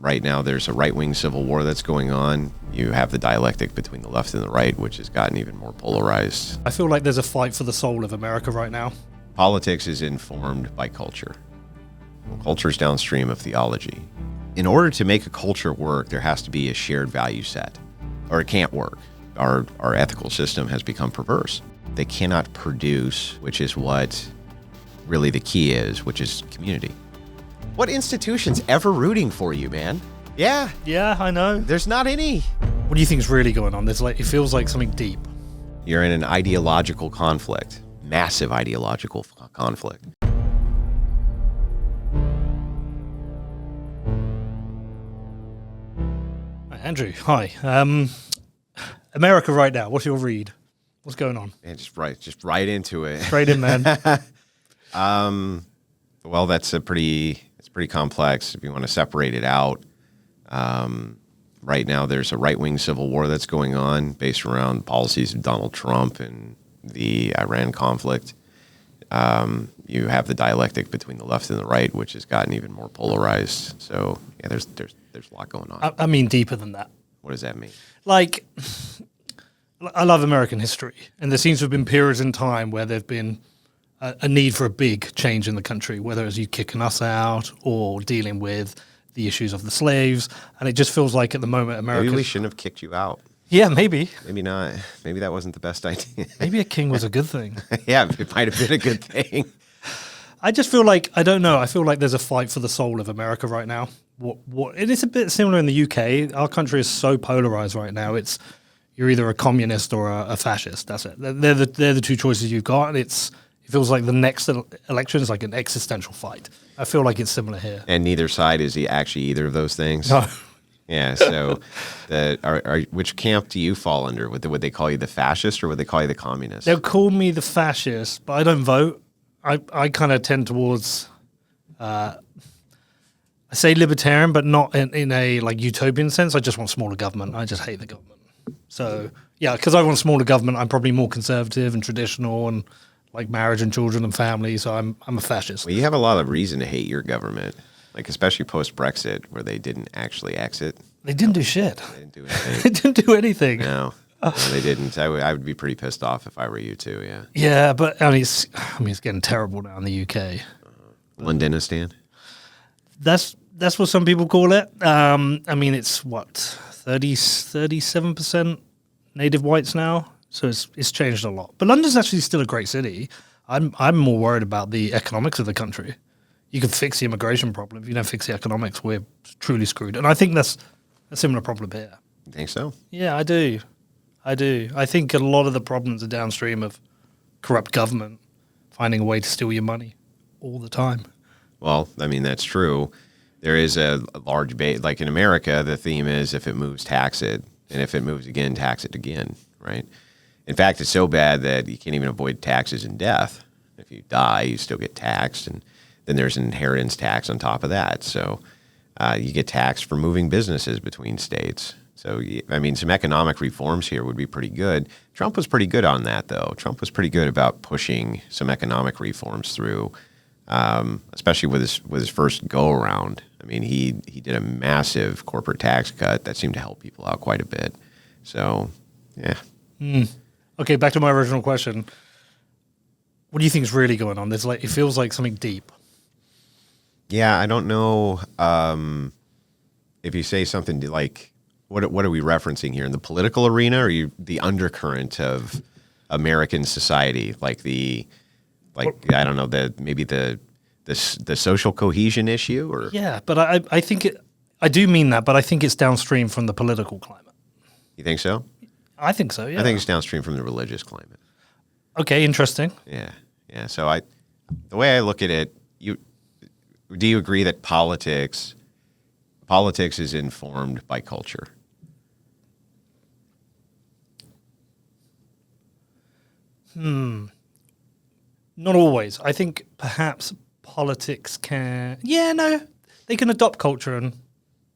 right now there's a right-wing civil war that's going on. You have the dialectic between the left and the right, which has gotten even more polarized. I feel like there's a fight for the soul of America right now. Politics is informed by culture. Well, culture is downstream of theology. In order to make a culture work, there has to be a shared value set, or it can't work. Our ethical system has become perverse. They cannot produce, which is what really the key is, which is community. What institution's ever rooting for you, man? Yeah. Yeah, I know. There's not any. What do you think is really going on? It feels like something deep. You're in an ideological conflict, massive ideological conflict. Andrew, hi. America right now, what's your read? What's going on? And just right into it. Straight in, man. Well, it's pretty complex if you want to separate it out. Right now, there's a right-wing civil war that's going on based around policies of Donald Trump and the Iran conflict. You have the dialectic between the left and the right, which has gotten even more polarized. So, yeah, there's a lot going on. I mean, deeper than that. What does that mean? Like, I love American history, and there seems to have been periods in time where there've been a need for a big change in the country, whether it's you kicking us out or dealing with the issues of the slaves. And it just feels like at the moment, America. Maybe we shouldn't have kicked you out. Yeah, maybe. Maybe not. Maybe that wasn't the best idea. Maybe a king was a good thing. Yeah, it might have been a good thing. I just feel like, I don't know, I feel like there's a fight for the soul of America right now. And it's a bit similar in the UK. Our country is so polarized right now. You're either a communist or a fascist. That's it. They're the two choices you've got. And it feels like the next election is like an existential fight. I feel like it's similar here. And neither side is actually either of those things. No. Yeah. So, which camp do you fall under? Would they call you the fascist or would they call you the communist? They'll call me the fascist, but I don't vote. I kind of tend towards, I say libertarian, but not in a like utopian sense. I just want smaller government. I just hate the government. So yeah, because I want smaller government, I'm probably more conservative and traditional and like marriage and children and family. So I'm a fascist. Well, you have a lot of reason to hate your government, like especially post-Brexit, where they didn't actually exit. They didn't do shit. They didn't do anything. They didn't do anything. No, they didn't. I would be pretty pissed off if I were you too. Yeah. Yeah, but I mean, it's getting terrible now in the UK. Londonistan. That's what some people call it. I mean, it's what 37% native whites now, so it's changed a lot. But London's actually still a great city. I'm more worried about the economics of the country. You can fix the immigration problem. If you don't fix the economics, we're truly screwed. And I think that's a similar problem here. You think so? Yeah, I do. I think a lot of the problems are downstream of corrupt government finding a way to steal your money all the time. Well, I mean, that's true. There is a large base, like in America, the theme is if it moves, tax it. And if it moves again, tax it again, right? In fact, it's so bad that you can't even avoid taxes in death. If you die, you still get taxed. And then there's an inheritance tax on top of that. So you get taxed for moving businesses between states. So, I mean, some economic reforms here would be pretty good. Trump was pretty good on that, though. Trump was pretty good about pushing some economic reforms through, especially with his first go-around. I mean, he did a massive corporate tax cut that seemed to help people out quite a bit. So, yeah. Okay, back to my original question. What do you think is really going on? It feels like something deep. Yeah, I don't know if you say something like, what are we referencing here in the political arena, or the undercurrent of American society, I don't know, maybe the social cohesion issue, or yeah, but I think I do mean that, but I think it's downstream from the political climate. You think so? I think so. Yeah, I think it's downstream from the religious climate. Okay, interesting. Yeah. So the way I look at it, do you agree that politics is informed by culture? Not always. I think perhaps politics can. Yeah, no, they can adopt culture and.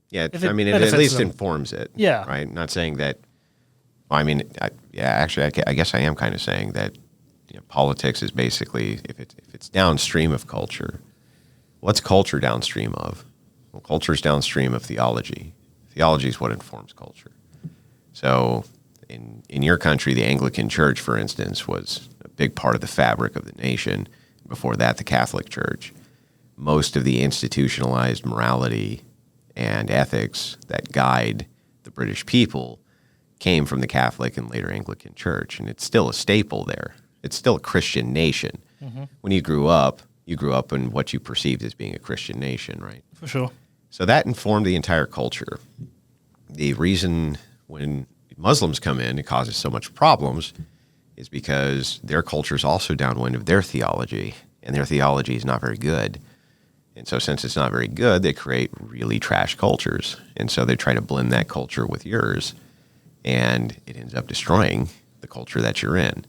Yeah, I mean, it at least informs it. Yeah. Right. Not saying that. Well, I mean, actually, I guess I am kind of saying that politics is basically if it's downstream of culture. What's culture downstream of? Well, culture is downstream of theology. Theology is what informs culture. So in your country, the Anglican Church, for instance, was a big part of the fabric of the nation. Before that, the Catholic Church. Most of the institutionalized morality and ethics that guide the British people came from the Catholic and later Anglican Church, and it's still a staple there. It's still a Christian nation. Mm-hmm. When you grew up in what you perceived as being a Christian nation, right? For sure. So that informed the entire culture. The reason when Muslims come in, it causes so much problems is because their culture is also downwind of their theology, and their theology is not very good. And so since it's not very good, they create really trash cultures. And so they try to blend that culture with yours, and it ends up destroying the culture that you're in.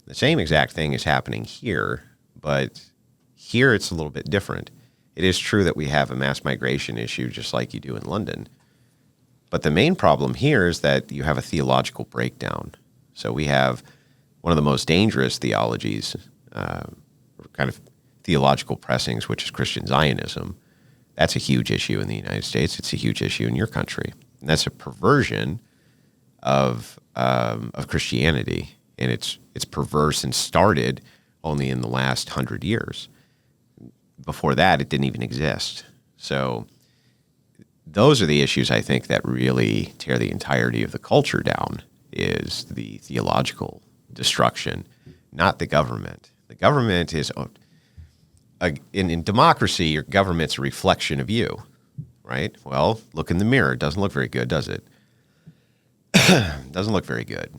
The same exact thing is happening here, but here it's a little bit different. It is true that we have a mass migration issue just like you do in London. But the main problem here is that you have a theological breakdown. So we have one of the most dangerous theologies, kind of theological pressings, which is Christian Zionism. That's a huge issue in the United States. It's a huge issue in your country. And that's a perversion of Christianity. And it's perverse and started only in the last 100 years. Before that, it didn't even exist. So those are the issues, I think, that really tear the entirety of the culture down, is the theological destruction, not the government. The government is, in democracy, your government's a reflection of you, right? Well, look in the mirror. It doesn't look very good, does it? Doesn't look very good.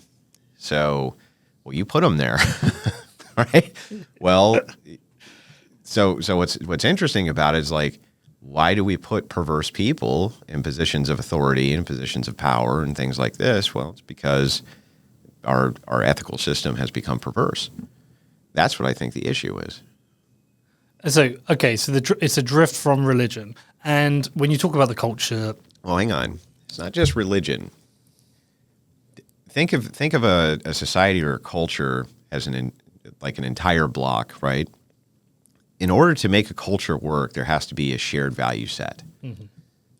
So, well, you put them there, right? Well, so what's interesting about it is, like, why do we put perverse people in positions of authority and positions of power and things like this? Well, it's because our ethical system has become perverse. That's what I think the issue is. So, okay, so it's a drift from religion. And when you talk about the culture... Well, hang on. It's not just religion. Think of a society or a culture as an entire block, right? In order to make a culture work, there has to be a shared value set,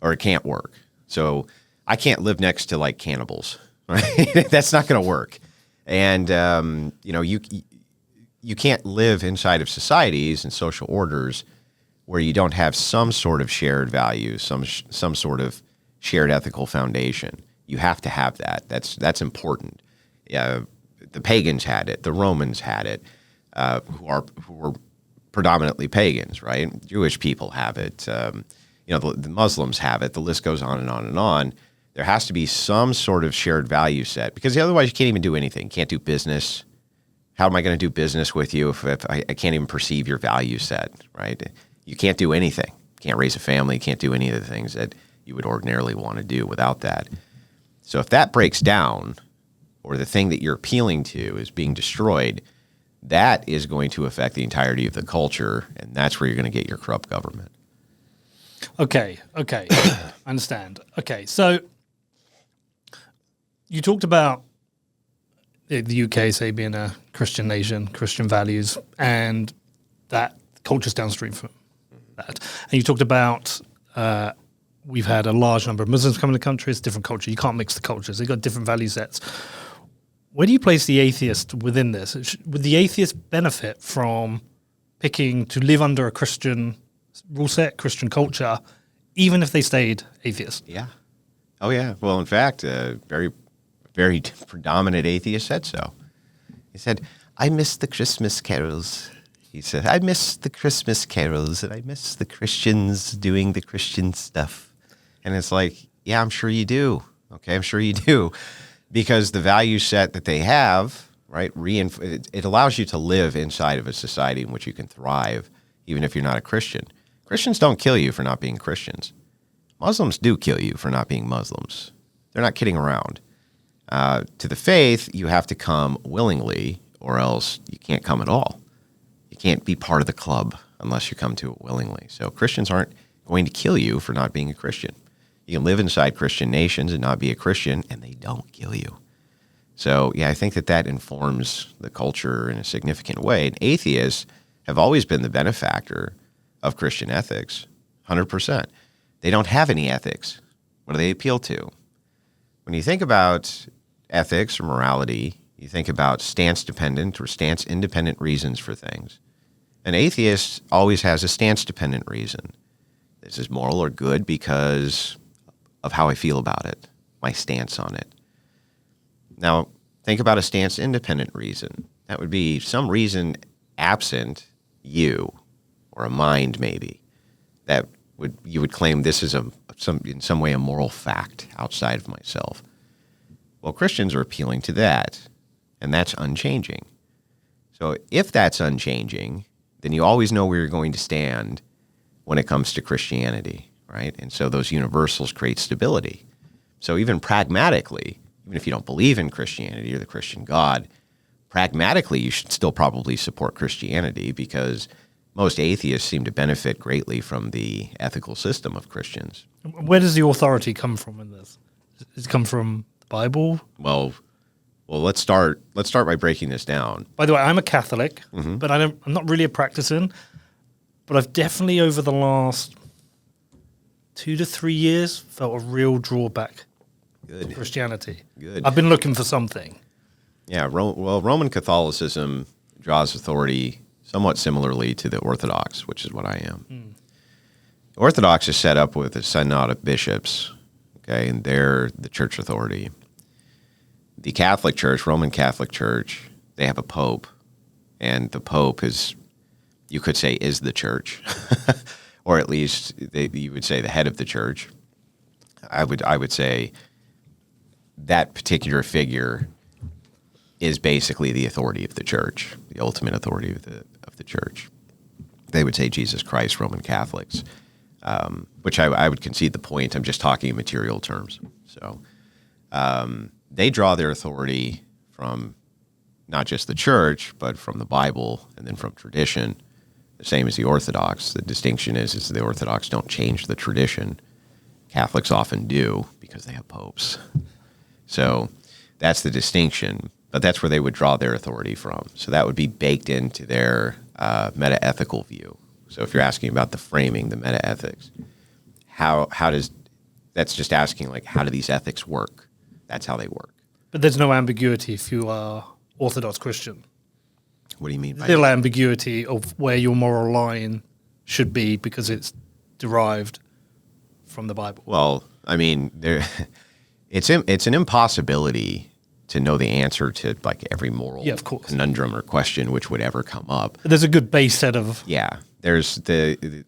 or it can't work. So I can't live next to, like, cannibals, right? That's not going to work. And you can't live inside of societies and social orders where you don't have some sort of shared value, some sort of shared ethical foundation. You have to have that. That's important. The pagans had it. The Romans had it, who were predominantly pagans, right? Jewish people have it. The Muslims have it. The list goes on and on and on. There has to be some sort of shared value set, because otherwise you can't even do anything. Can't do business. How am I going to do business with you if I can't even perceive your value set, right? You can't do anything. Can't raise a family. Can't do any of the things that you would ordinarily want to do without that. So if that breaks down, or the thing that you're appealing to is being destroyed, that is going to affect the entirety of the culture, and that's where you're going to get your corrupt government. Okay, I understand. Okay, so you talked about the UK, say, being a Christian nation, Christian values, and that culture's downstream from that. And you talked about we've had a large number of Muslims come into the country. It's a different culture. You can't mix the cultures. They've got different value sets. Where do you place the atheist within this? Would the atheist benefit from picking to live under a Christian rule set, Christian culture, even if they stayed atheist? Yeah. Oh, yeah. Well, in fact, very, very predominant atheist said so. He said, I miss the Christmas carols. He said, I miss the Christmas carols, and I miss the Christians doing the Christian stuff. And it's like, yeah, I'm sure you do. Okay, I'm sure you do. Because the value set that they have, right, it allows you to live inside of a society in which you can thrive, even if you're not a Christian. Christians don't kill you for not being Christians. Muslims do kill you for not being Muslims. They're not kidding around. To the faith, you have to come willingly, or else you can't come at all. You can't be part of the club unless you come to it willingly. So Christians aren't going to kill you for not being a Christian. You can live inside Christian nations and not be a Christian, and they don't kill you. So, yeah, I think that informs the culture in a significant way. And atheists have always been the benefactor of Christian ethics, 100%. They don't have any ethics. What do they appeal to? When you think about ethics or morality, you think about stance-dependent or stance-independent reasons for things. An atheist always has a stance-dependent reason. This is moral or good because of how I feel about it, my stance on it. Now, think about a stance-independent reason. That would be some reason absent you or a mind maybe that you would claim this is in some way a moral fact outside of myself. Well, Christians are appealing to that, and that's unchanging. So if that's unchanging, then you always know where you're going to stand when it comes to Christianity, right? And so those universals create stability. So even pragmatically, even if you don't believe in Christianity or the Christian God, pragmatically you should still probably support Christianity because most atheists seem to benefit greatly from the ethical system of Christians. Where does the authority come from in this? Does it come from the Bible? Well, let's start by breaking this down. By the way, I'm a Catholic, but I'm not really a practicing. But I've definitely over the last 2 to 3 years felt a real drawback to Christianity. Good. I've been looking for something. Yeah, Roman Catholicism draws authority somewhat similarly to the Orthodox, which is what I am. Orthodox is set up with a synod of bishops, okay, and they're the church authority. The Catholic Church, Roman Catholic Church, they have a pope, and the pope is, you could say, is the church, or at least you would say the head of the church. I would say that particular figure is basically the authority of the church, the ultimate authority of the church. They would say Jesus Christ, Roman Catholics, which I would concede the point. I'm just talking in material terms. So they draw their authority from not just the church, but from the Bible and then from tradition, the same as the Orthodox. The distinction is the Orthodox don't change the tradition. Catholics often do because they have popes. So that's the distinction. But that's where they would draw their authority from. So that would be baked into their meta-ethical view. So if you're asking about the framing, the meta-ethics, how does, that's just asking like, how do these ethics work? That's how they work. But there's no ambiguity if you are Orthodox Christian. What do you mean by Still that? ambiguity of where your moral line should be because it's derived from the Bible. Well, I mean, it's an impossibility to know the answer to like every moral conundrum or question which would ever come up. But there's a good base set of... Yeah. There's the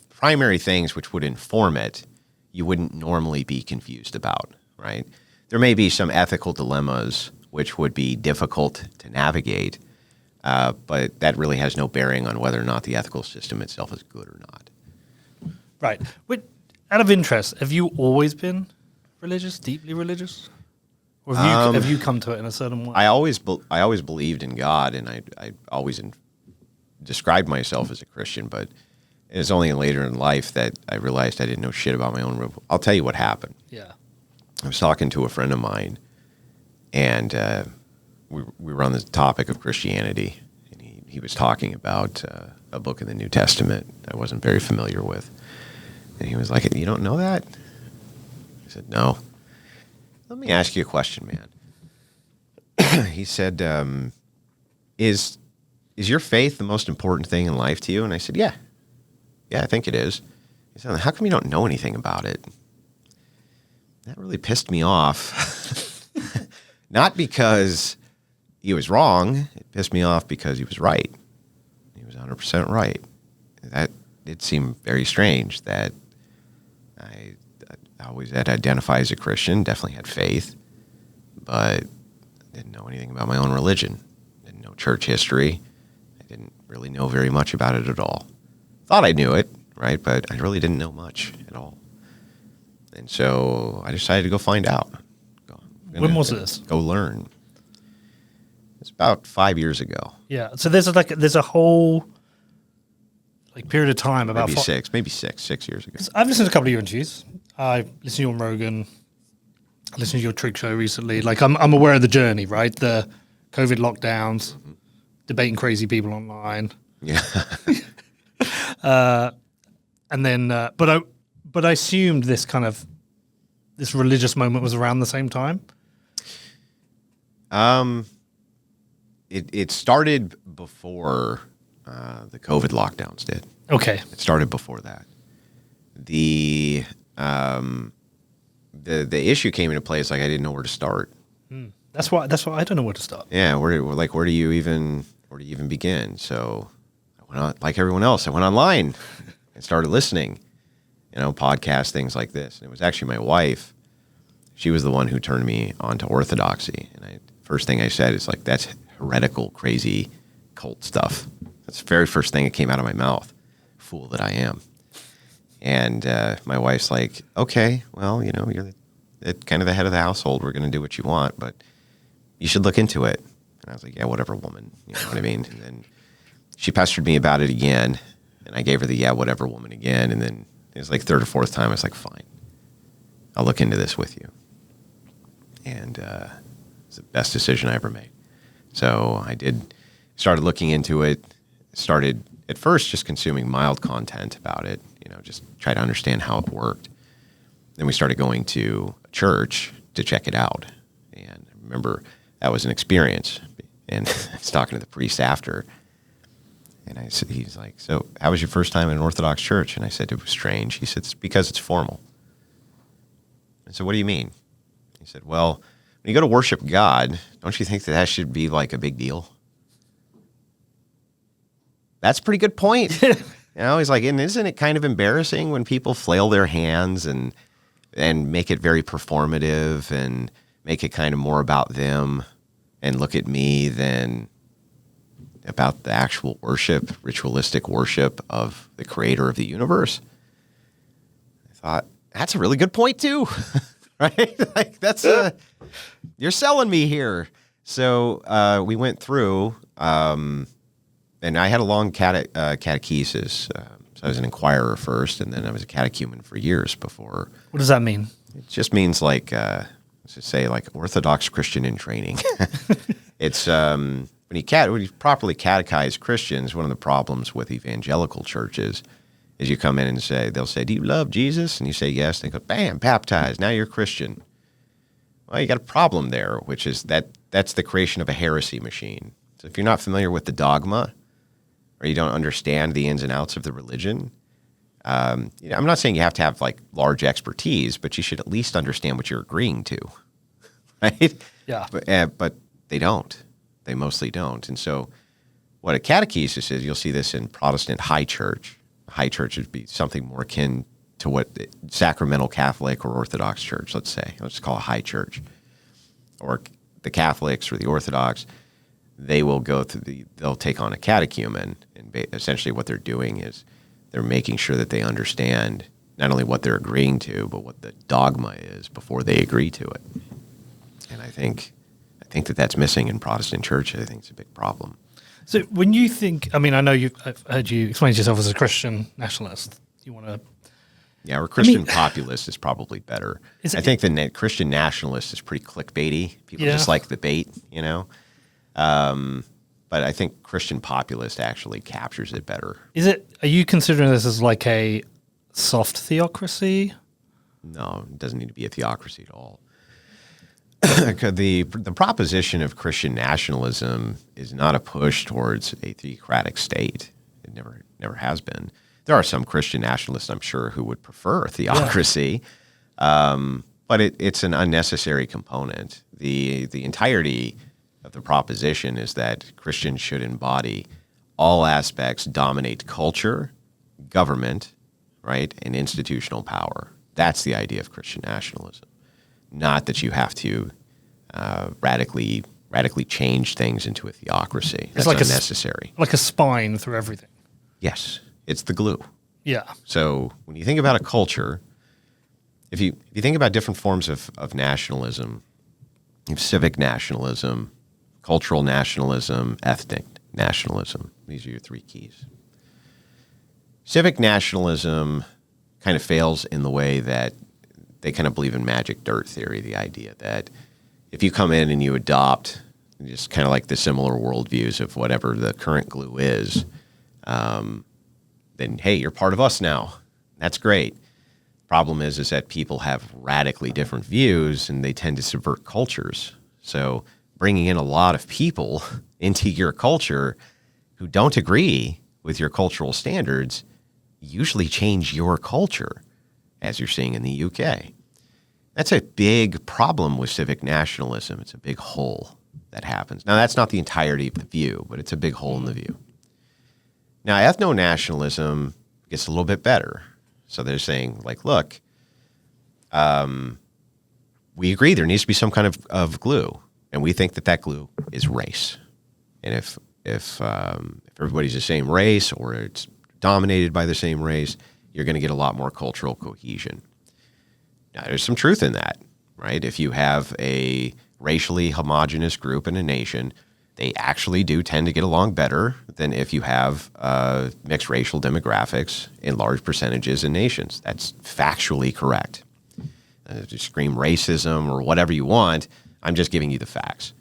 primary things which would inform it you wouldn't normally be confused about, right? There may be some ethical dilemmas which would be difficult to navigate, but that really has no bearing on whether or not the ethical system itself is good or not. Right. Out of interest, have you always been religious, deeply religious? Or have you come to it in a certain way? I always believed in God, and I always described myself as a Christian, but it was only later in life that I realized I didn't know shit about my own. I'll tell you what happened. Yeah. I was talking to a friend of mine, and we were on the topic of Christianity, and he was talking about a book in the New Testament I wasn't very familiar with. And he was like, "You don't know that?" I said, "No." "Let me ask you a question, man." He said, is your faith the most important thing in life to you? And I said, yeah, I think it is. He said, how come you don't know anything about it? That really pissed me off. Not because he was wrong. It pissed me off because he was right. He was 100% right. That did seem very strange that I always had identified as a Christian, definitely had faith, but didn't know anything about my own religion. Didn't know church history. I didn't really know very much about it at all. Thought I knew it, right? But I really didn't know much at all. And so I decided to go find out. When was this? Go learn. It's about 5 years ago. Yeah. So there's a whole period of time about maybe six years ago. I've listened to a couple of your interviews. I listened to you on Rogan. I listened to your Trig show recently. Like I'm aware of the journey, right? The COVID lockdowns, debating crazy people online. Yeah. And then, but But I assumed this religious moment was around the same time. It started before the COVID lockdowns did. Okay. It started before that. The issue came into place like I didn't know where to start. That's why I don't know where to start. Yeah, where do you even begin? So I went on, like everyone else, I went online and started listening, podcasts, things like this. And it was actually my wife. She was the one who turned me on to orthodoxy. And first thing I said is like, that's heretical, crazy cult stuff. That's the very first thing that came out of my mouth. Fool that I am. And my wife's like, okay, well, you're kind of the head of the household. We're going to do what you want, but you should look into it. And I was like, yeah, whatever, woman. You know what I mean? And then she pestered me about it again, and I gave her the yeah, whatever, woman again. And then it was like third or fourth time. I was like, fine, I'll look into this with you. And it's the best decision I ever made. So I started looking into it, started at first just consuming mild content about it, just try to understand how it worked. Then we started going to a church to check it out. And I remember that was an experience. And I was talking to the priest after. And he's like, so how was your first time in an Orthodox church? And I said, it was strange. He said, it's because it's formal. I said, what do you mean? He said, well, when you go to worship God, don't you think that should be like a big deal? That's a pretty good point. He's like, and isn't it kind of embarrassing when people flail their hands and make it very performative and make it kind of more about them and look at me than about the actual worship, ritualistic worship of the creator of the universe? I thought, that's a really good point too, right? Like that's you're selling me here. So we went through, and I had a long catechesis. So I was an inquirer first, and then I was a catechumen for years before. What does that mean? It just means like, let's just say like Orthodox Christian in training. It's when you properly catechize Christians, one of the problems with evangelical churches is you come in and they'll say, do you love Jesus? And you say yes. They go, bam, baptized. Now you're a Christian. Well, you got a problem there, which is that's the creation of a heresy machine. So if you're not familiar with the dogma, or you don't understand the ins and outs of the religion, I'm not saying you have to have like large expertise, but you should at least understand what you're agreeing to, right? Yeah. But they don't. They mostly don't. And so what a catechesis is, you'll see this in Protestant high church. High church would be something more akin to what sacramental Catholic or Orthodox church, let's say. Let's just call it high church. Or the Catholics or the Orthodox, they will they'll take on a catechumen, and essentially what they're doing is they're making sure that they understand not only what they're agreeing to, but what the dogma is before they agree to it. And I think that that's missing in Protestant church. I think it's a big problem. So when you think, I mean, I know I've heard you explain yourself as a Christian nationalist. You want to... Yeah, or Christian populist is probably better. I think the Christian nationalist is pretty clickbaity. People just like the bait, But I think Christian populist actually captures it better. Are you considering this as like a soft theocracy? No, it doesn't need to be a theocracy at all. The proposition of Christian nationalism is not a push towards a theocratic state. It never has been. There are some Christian nationalists, I'm sure, who would prefer theocracy, but it's an unnecessary component. The entirety of the proposition is that Christians should embody all aspects, dominate culture, government, right, and institutional power. That's the idea of Christian nationalism. Not that you have to radically change things into a theocracy. That's like unnecessary. Like a spine through everything. Yes, it's the glue. Yeah. So when you think about a culture, if you think about different forms of nationalism, you have civic nationalism, cultural nationalism, ethnic nationalism. These are your three keys. Civic nationalism kind of fails in the way that they kind of believe in magic dirt theory, the idea that if you come in and you adopt just kind of like the similar worldviews of whatever the current glue is, then, hey, you're part of us now. That's great. Problem is that people have radically different views and they tend to subvert cultures. So bringing in a lot of people into your culture who don't agree with your cultural standards usually change your culture, as you're seeing in the UK. That's a big problem with civic nationalism. It's a big hole that happens. Now, that's not the entirety of the view, but it's a big hole in the view. Now, ethno-nationalism gets a little bit better. So they're saying, like, look, we agree there needs to be some kind of glue, and we think that glue is race. And if everybody's the same race or it's dominated by the same race, you're going to get a lot more cultural cohesion. Now, there's some truth in that, right? If you have a racially homogenous group in a nation, they actually do tend to get along better than if you have mixed racial demographics in large percentages in nations. That's factually correct. If you scream racism or whatever you want, I'm just giving you the facts.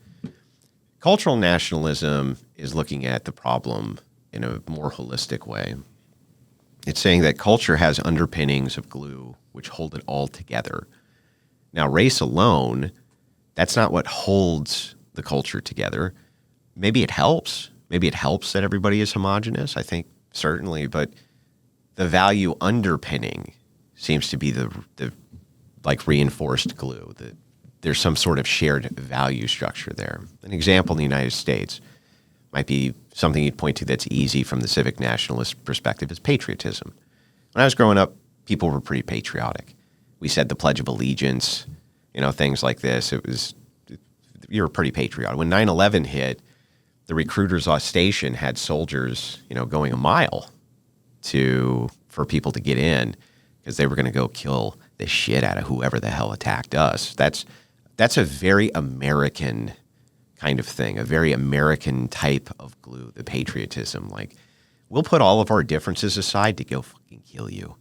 Cultural nationalism is looking at the problem in a more holistic way. It's saying that culture has underpinnings of glue which hold it all together. Now, race alone, that's not what holds the culture together. Maybe it helps. Maybe it helps that everybody is homogenous. I think certainly, but the value underpinning seems to be the like reinforced glue. That there's some sort of shared value structure there. An example in the United States might be something you'd point to that's easy from the civic nationalist perspective is patriotism. When I was growing up, people were pretty patriotic. We said the Pledge of Allegiance, things like this. You were pretty patriotic. When 9/11 hit, the recruiters off station had soldiers, going a mile for people to get in because they were going to go kill the shit out of whoever the hell attacked us. That's a very American kind of thing, a very American type of glue, the patriotism. Like, we'll put all of our differences aside to go fucking kill you.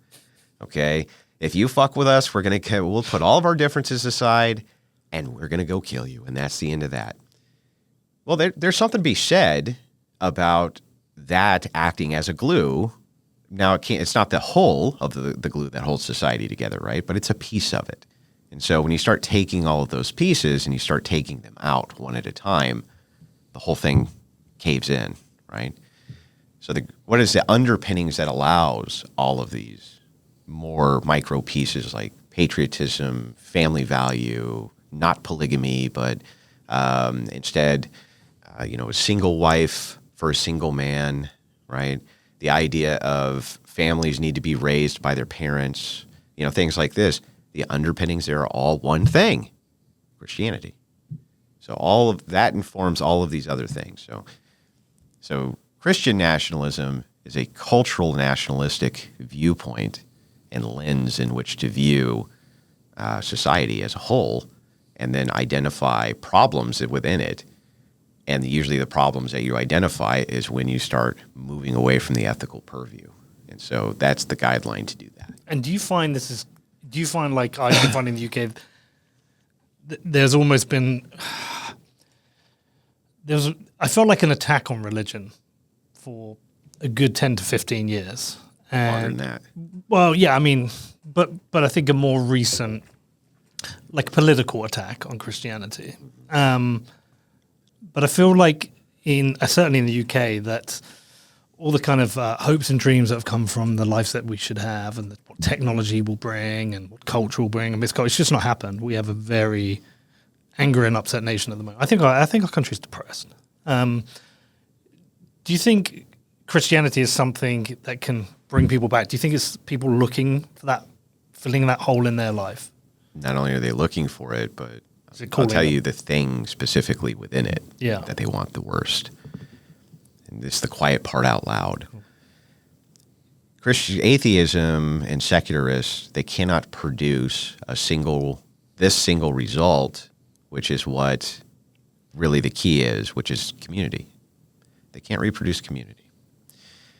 Okay? If you fuck with us, we'll put all of our differences aside and we're going to go kill you. And that's the end of that. Well, there's something to be said about that acting as a glue. Now, it's not the whole of the glue that holds society together, right? But it's a piece of it. And so when you start taking all of those pieces and you start taking them out one at a time, the whole thing caves in, right? So what is the underpinnings that allows all of these more micro pieces like patriotism, family value, not polygamy, but instead, a single wife for a single man, right? The idea of families need to be raised by their parents, things like this. The underpinnings there are all one thing, Christianity. So all of that informs all of these other things. So Christian nationalism is a cultural nationalistic viewpoint and lens in which to view society as a whole and then identify problems within it. And usually the problems that you identify is when you start moving away from the ethical purview. And so that's the guideline to do that. And do you find like I've been finding in the UK, there's almost been, I felt like an attack on religion for a good 10 to 15 years. More than that. Well, yeah, I mean, but I think a more recent, like political attack on Christianity. But I feel like certainly in the UK that all the kind of hopes and dreams that have come from the lives that we should have and what technology will bring and what culture will bring, and it's just not happened. We have a very angry and upset nation at the moment. I think our country's depressed. Do you think Christianity is something that can bring people back? Do you think it's people looking for that, filling that hole in their life? Not only are they looking for it, but I'll tell you the thing specifically within it that they want the worst. And it's the quiet part out loud. Christian atheism and secularists, they cannot produce this single result, which is what really the key is, which is community. They can't reproduce community.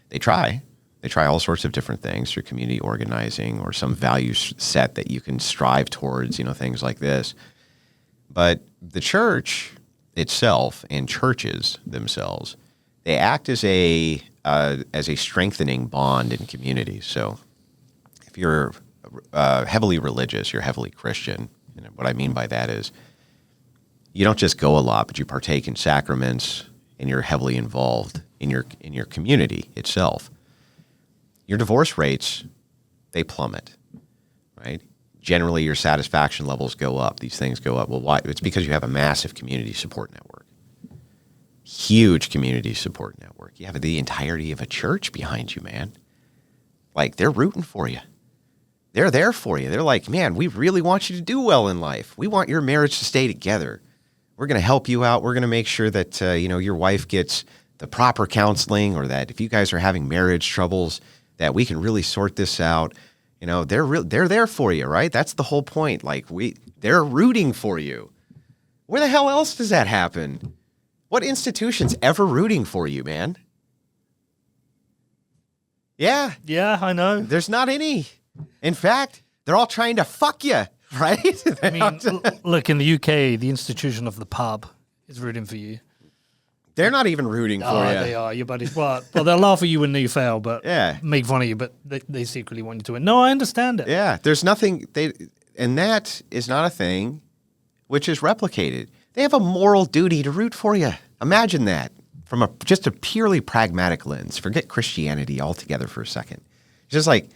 They try. They try all sorts of different things through community organizing or some value set that you can strive towards, things like this. But the church itself and churches themselves, they act as a strengthening bond in communities. So if you're heavily religious, you're heavily Christian. And what I mean by that is you don't just go a lot, but you partake in sacraments and you're heavily involved in your community itself. Your divorce rates, they plummet, right? Generally, your satisfaction levels go up. These things go up. Well, why? It's because you have a massive community support network. Huge community support network. You have the entirety of a church behind you, man. Like, they're rooting for you. They're there for you. They're like, man, we really want you to do well in life. We want your marriage to stay together. We're going to help you out. We're going to make sure that, your wife gets the proper counseling, or that if you guys are having marriage troubles, that we can really sort this out. They're there for you, right? That's the whole point. Like, they're rooting for you. Where the hell else does that happen? What institution's ever rooting for you, man? Yeah. Yeah, I know. There's not any. In fact, they're all trying to fuck you, right? I mean, look, in the UK, the institution of the pub is rooting for you. They're not even rooting for you. They are, your buddies. Well, they'll laugh at you when you fail, but make fun of you, but they secretly want you to win. No, I understand it. Yeah, there's nothing, and that is not a thing which is replicated. They have a moral duty to root for you. Imagine that from just a purely pragmatic lens. Forget Christianity altogether for a second. It's just like,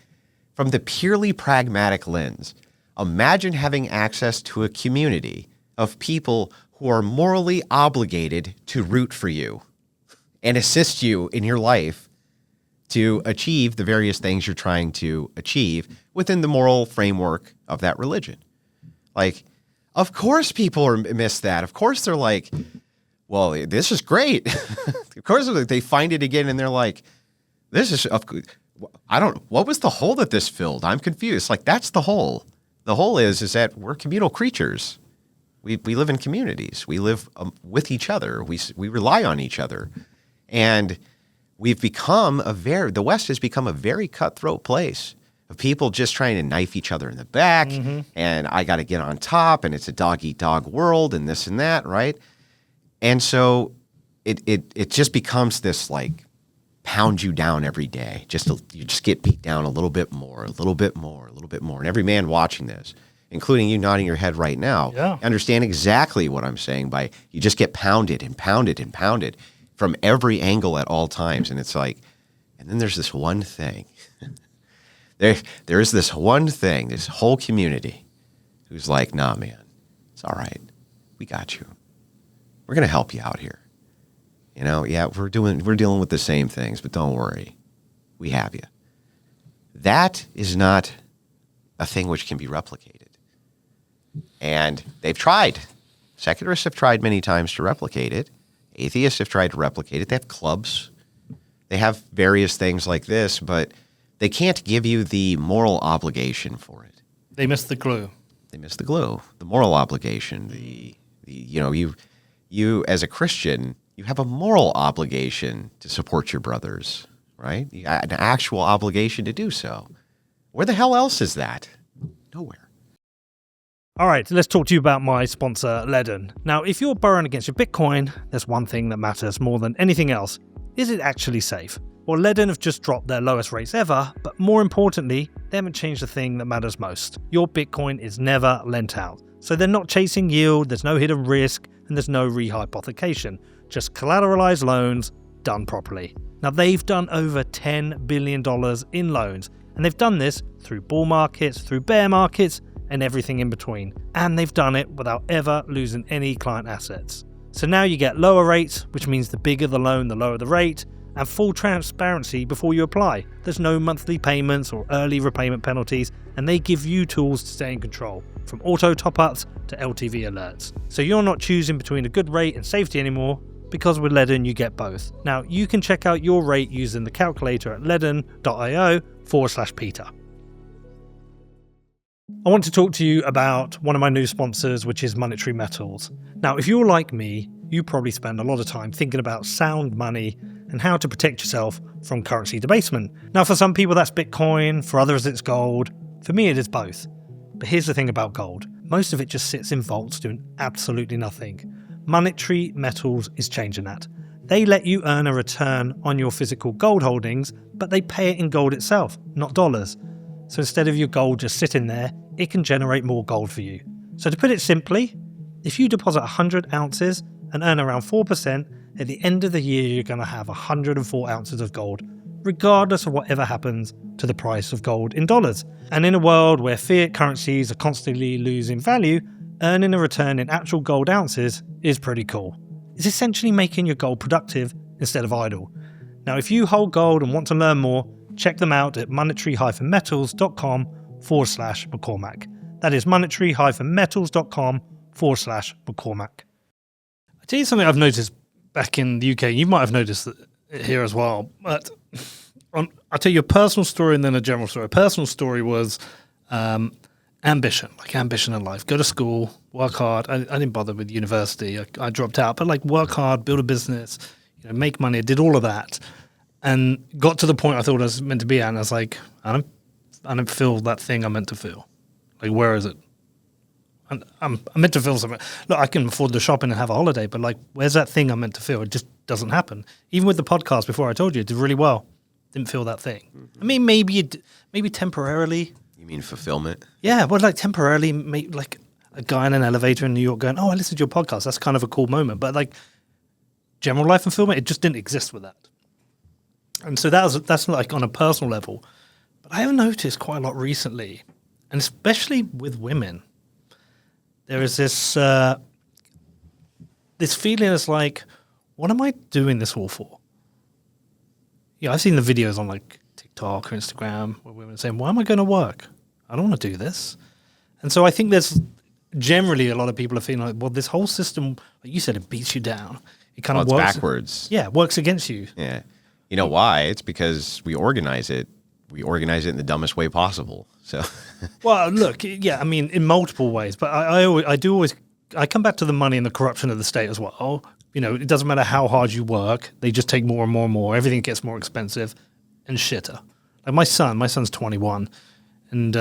from the purely pragmatic lens, imagine having access to a community of people who are morally obligated to root for you and assist you in your life to achieve the various things you're trying to achieve within the moral framework of that religion. Like, of course people miss that. Of course they're like, well, this is great. Of course they find it again and they're like, this is, what was the hole that this filled? I'm confused. Like, that's the hole. The hole is that we're communal creatures. We live in communities. We live with each other. We rely on each other. And we've become the West has become a very cutthroat place of people just trying to knife each other in the back. Mm-hmm. And I got to get on top, and it's a dog-eat-dog world and this and that, right? And so it just becomes this, like, pound you down every day. You just get beat down a little bit more, a little bit more, a little bit more. And every man watching this, including you nodding your head right now, understand exactly what I'm saying by you just get pounded and pounded and pounded from every angle at all times. And it's like, and then there's this one thing. There is this one thing, this whole community who's like, nah, man, it's all right. We got you. We're going to help you out here. We're dealing with the same things, but don't worry. We have you. That is not a thing which can be replicated. And they've tried. Secularists have tried many times to replicate it. Atheists have tried to replicate it. They have clubs. They have various things like this, but they can't give you the moral obligation for it. They missed the glue. The moral obligation. You as a Christian, you have a moral obligation to support your brothers, right? You got an actual obligation to do so. Where the hell else is that? Nowhere. All right, let's talk to you about my sponsor, Ledden. Now, if you're borrowing against your Bitcoin, there's one thing that matters more than anything else. Is it actually safe? Well, Ledden have just dropped their lowest rates ever, but more importantly, they haven't changed the thing that matters most. Your Bitcoin is never lent out. So they're not chasing yield, there's no hidden risk, and there's no rehypothecation. Just collateralized loans done properly. Now, they've done over $10 billion in loans, and they've done this through bull markets, through bear markets, and everything in between. And they've done it without ever losing any client assets. So now you get lower rates, which means the bigger the loan, the lower the rate, and full transparency before you apply. There's no monthly payments or early repayment penalties, and they give you tools to stay in control, from auto top-ups to LTV alerts. So you're not choosing between a good rate and safety anymore, because with Ledden you get both. Now, you can check out your rate using the calculator at ledden.io/Peter. I want to talk to you about one of my new sponsors, which is Monetary Metals. Now, if you're like me, you probably spend a lot of time thinking about sound money and how to protect yourself from currency debasement. Now, for some people that's Bitcoin, for others it's gold. For me it is both. But here's the thing about gold. Most of it just sits in vaults doing absolutely nothing. Monetary Metals is changing that. They let you earn a return on your physical gold holdings, but they pay it in gold itself, not dollars. So instead of your gold just sitting there, it can generate more gold for you. So to put it simply, if you deposit 100 ounces and earn around 4%, at the end of the year you're going to have 104 ounces of gold, regardless of whatever happens to the price of gold in dollars. And in a world where fiat currencies are constantly losing value, earning a return in actual gold ounces is pretty cool. It's essentially making your gold productive instead of idle. Now, if you hold gold and want to learn more, check them out at monetary-metals.com/McCormack. That is monetary-metals.com/McCormack. I'll tell you something I've noticed back in the UK. You might have noticed it here as well. But I'll tell you a personal story and then a general story. A personal story was ambition, like ambition in life. Go to school, work hard. I didn't bother with university. I dropped out. But like work hard, build a business, make money. I did all of that. And got to the point I thought I was meant to be at, and I was like, I don't feel that thing I'm meant to feel. Like, where is it? I'm meant to feel something. Look, I can afford the shopping and have a holiday, but like, where's that thing I'm meant to feel? It just doesn't happen. Even with the podcast before, I told you, it did really well. Didn't feel that thing. Mm-hmm. I mean, maybe temporarily. You mean fulfillment? Yeah, well, like temporarily, like a guy in an elevator in New York going, "Oh, I listened to your podcast." That's kind of a cool moment. But like general life fulfillment, it just didn't exist with that. And so that's like on a personal level. But I have noticed quite a lot recently, and especially with women, there is this feeling that's like, what am I doing this all for? Yeah, I've seen the videos on like TikTok or Instagram where women are saying, why am I going to work? I don't want to do this. And so I think there's generally a lot of people are feeling like, well, this whole system, like you said, it beats you down. It kind of works backwards. Yeah, it works against you. Yeah. You know why? It's because we organize it. We organize it in the dumbest way possible. So, well, look, yeah, I mean, in multiple ways, but I come back to the money and the corruption of the state as well. It doesn't matter how hard you work; they just take more and more and more. Everything gets more expensive and shitter. Like my son's 21, and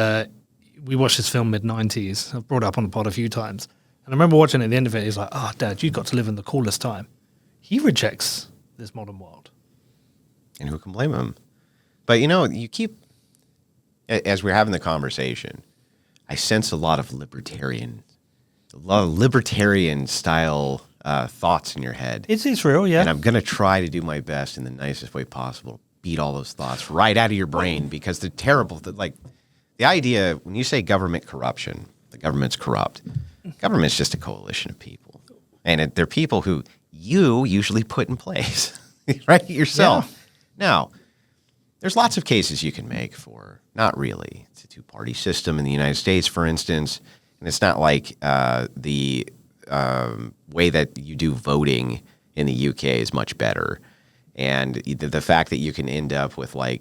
we watched this film mid-90s. I've brought it up on the pod a few times, and I remember watching it at the end of it. He's like, "Oh, Dad, you got to live in the coolest time." He rejects this modern world. And who can blame him? But you keep, as we're having the conversation, I sense a lot of libertarian style thoughts in your head. It's real, yeah. And I'm going to try to do my best in the nicest way possible, beat all those thoughts right out of your brain because they're terrible. Like the idea, when you say government corruption, the government's corrupt. Government's just a coalition of people. And they're people who you usually put in place, right? Yourself. Yeah. Now, there's lots of cases you can make for not really. It's a two-party system in the United States, for instance, and it's not like the way that you do voting in the UK is much better. And the fact that you can end up with I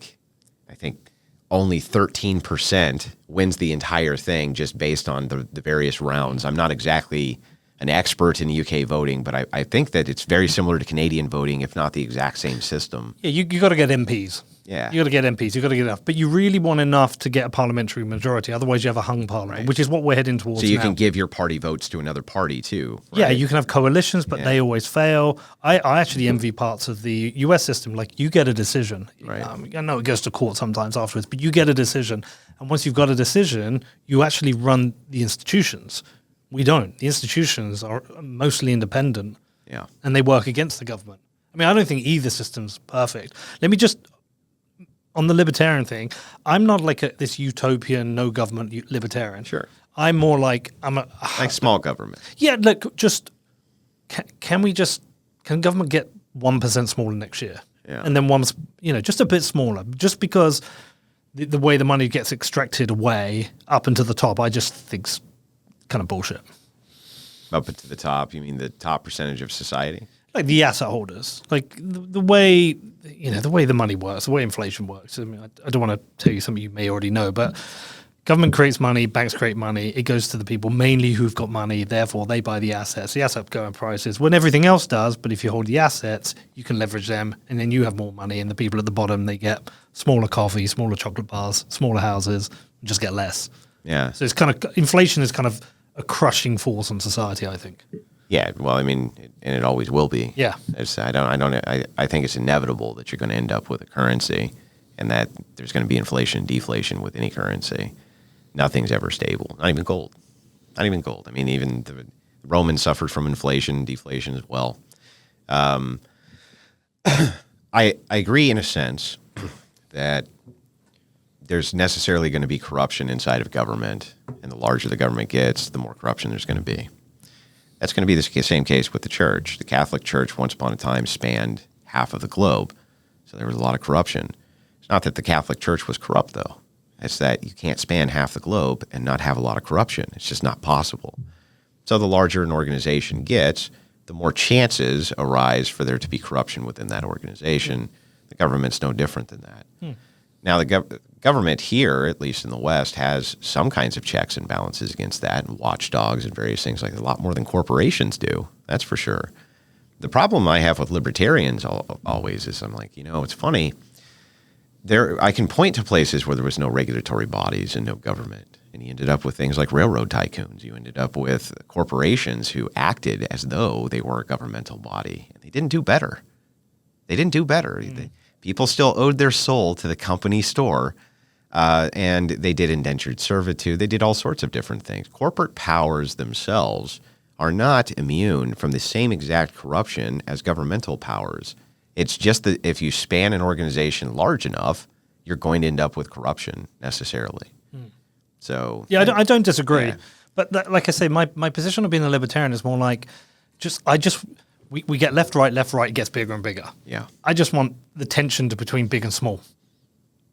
think only 13% wins the entire thing just based on the various rounds. I'm not exactly an expert in UK voting, but I think that it's very similar to Canadian voting, if not the exact same system. Yeah, you got to get MPs. Yeah. You got to get MPs. You got to get enough. But you really want enough to get a parliamentary majority. Otherwise, you have a hung parliament, which is what we're heading towards now. So you can give your party votes to another party, too. Right? Yeah, you can have coalitions, but they always fail. I actually envy parts of the US system. Like, you get a decision. Right. I know it goes to court sometimes afterwards, but you get a decision. And once you've got a decision, you actually run the institutions. We don't. The institutions are mostly independent. Yeah. And they work against the government. I mean, I don't think either system's perfect. Let me just, on the libertarian thing, I'm not like this utopian, no government libertarian. Sure. I'm more like, like small government. Yeah, look, just, can government get 1% smaller next year? Yeah. And then just a bit smaller. Just because the way the money gets extracted away up into the top, I just think's kind of bullshit. Up to the top, you mean the top percentage of society? Like the asset holders, like the way the money works, the way inflation works. I mean, I don't want to tell you something you may already know, but government creates money, banks create money. It goes to the people mainly who've got money. Therefore, they buy the assets. The assets go in prices when everything else does. But if you hold the assets, you can leverage them, and then you have more money. And the people at the bottom, they get smaller coffee, smaller chocolate bars, smaller houses, and just get less. Yeah. So it's kind of inflation is kind of a crushing force on society, I think. Yeah, well, I mean, and it always will be. Yeah, I think it's inevitable that you're going to end up with a currency, and that there's going to be inflation and deflation with any currency. Nothing's ever stable. Not even gold. Not even gold. I mean, even the Romans suffered from inflation and deflation as well. I agree in a sense that there's necessarily going to be corruption inside of government, and the larger the government gets, the more corruption there's going to be. That's going to be the same case with the church. The Catholic Church, once upon a time, spanned half of the globe, so there was a lot of corruption. It's not that the Catholic Church was corrupt, though. It's that you can't span half the globe and not have a lot of corruption. It's just not possible. So the larger an organization gets, the more chances arise for there to be corruption within that organization. The government's no different than that. Now, the government here, at least in the West, has some kinds of checks and balances against that, and watchdogs and various things like that, a lot more than corporations do. That's for sure. The problem I have with libertarians always is I'm like, it's funny. I can point to places where there was no regulatory bodies and no government, and you ended up with things like railroad tycoons. You ended up with corporations who acted as though they were a governmental body, and they didn't do better. They didn't do better. People still owed their soul to the company store, and they did indentured servitude. They did all sorts of different things. Corporate powers themselves are not immune from the same exact corruption as governmental powers. It's just that if you span an organization large enough, you're going to end up with corruption necessarily. So yeah, I don't disagree. Yeah. But like I say, my position of being a libertarian is more like we get left, right, it gets bigger and bigger. Yeah. I just want the tension between big and small.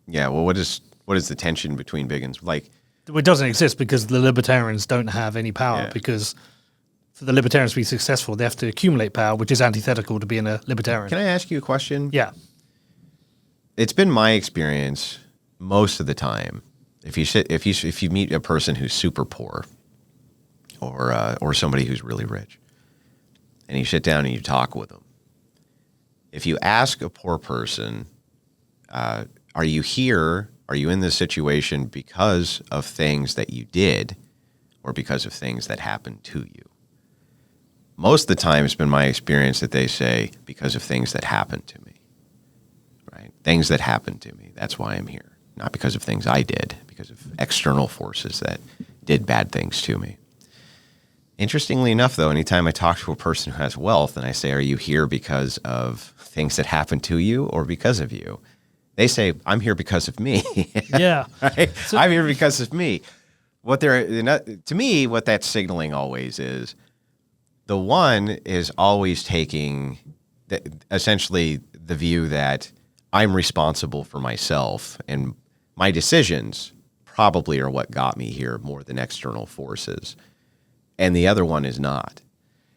Yeah, well, what is the tension between big and like? It doesn't exist because the libertarians don't have any power because for the libertarians to be successful, they have to accumulate power, which is antithetical to being a libertarian. Can I ask you a question? Yeah. It's been my experience most of the time. If you meet a person who's super poor, or somebody who's really rich, and you sit down and you talk with them, if you ask a poor person, "Are you here? Are you in this situation because of things that you did, or because of things that happened to you?" Most of the time, it's been my experience that they say, because of things that happened to me, right? Things that happened to me. That's why I'm here. Not because of things I did, because of external forces that did bad things to me. Interestingly enough, though, anytime I talk to a person who has wealth and I say, "Are you here because of things that happened to you or because of you?" They say, "I'm here because of me." Yeah. Right? So, I'm here because of me. To me, what that's signaling always is, the one is always taking essentially the view that I'm responsible for myself and my decisions probably are what got me here more than external forces. And the other one is not.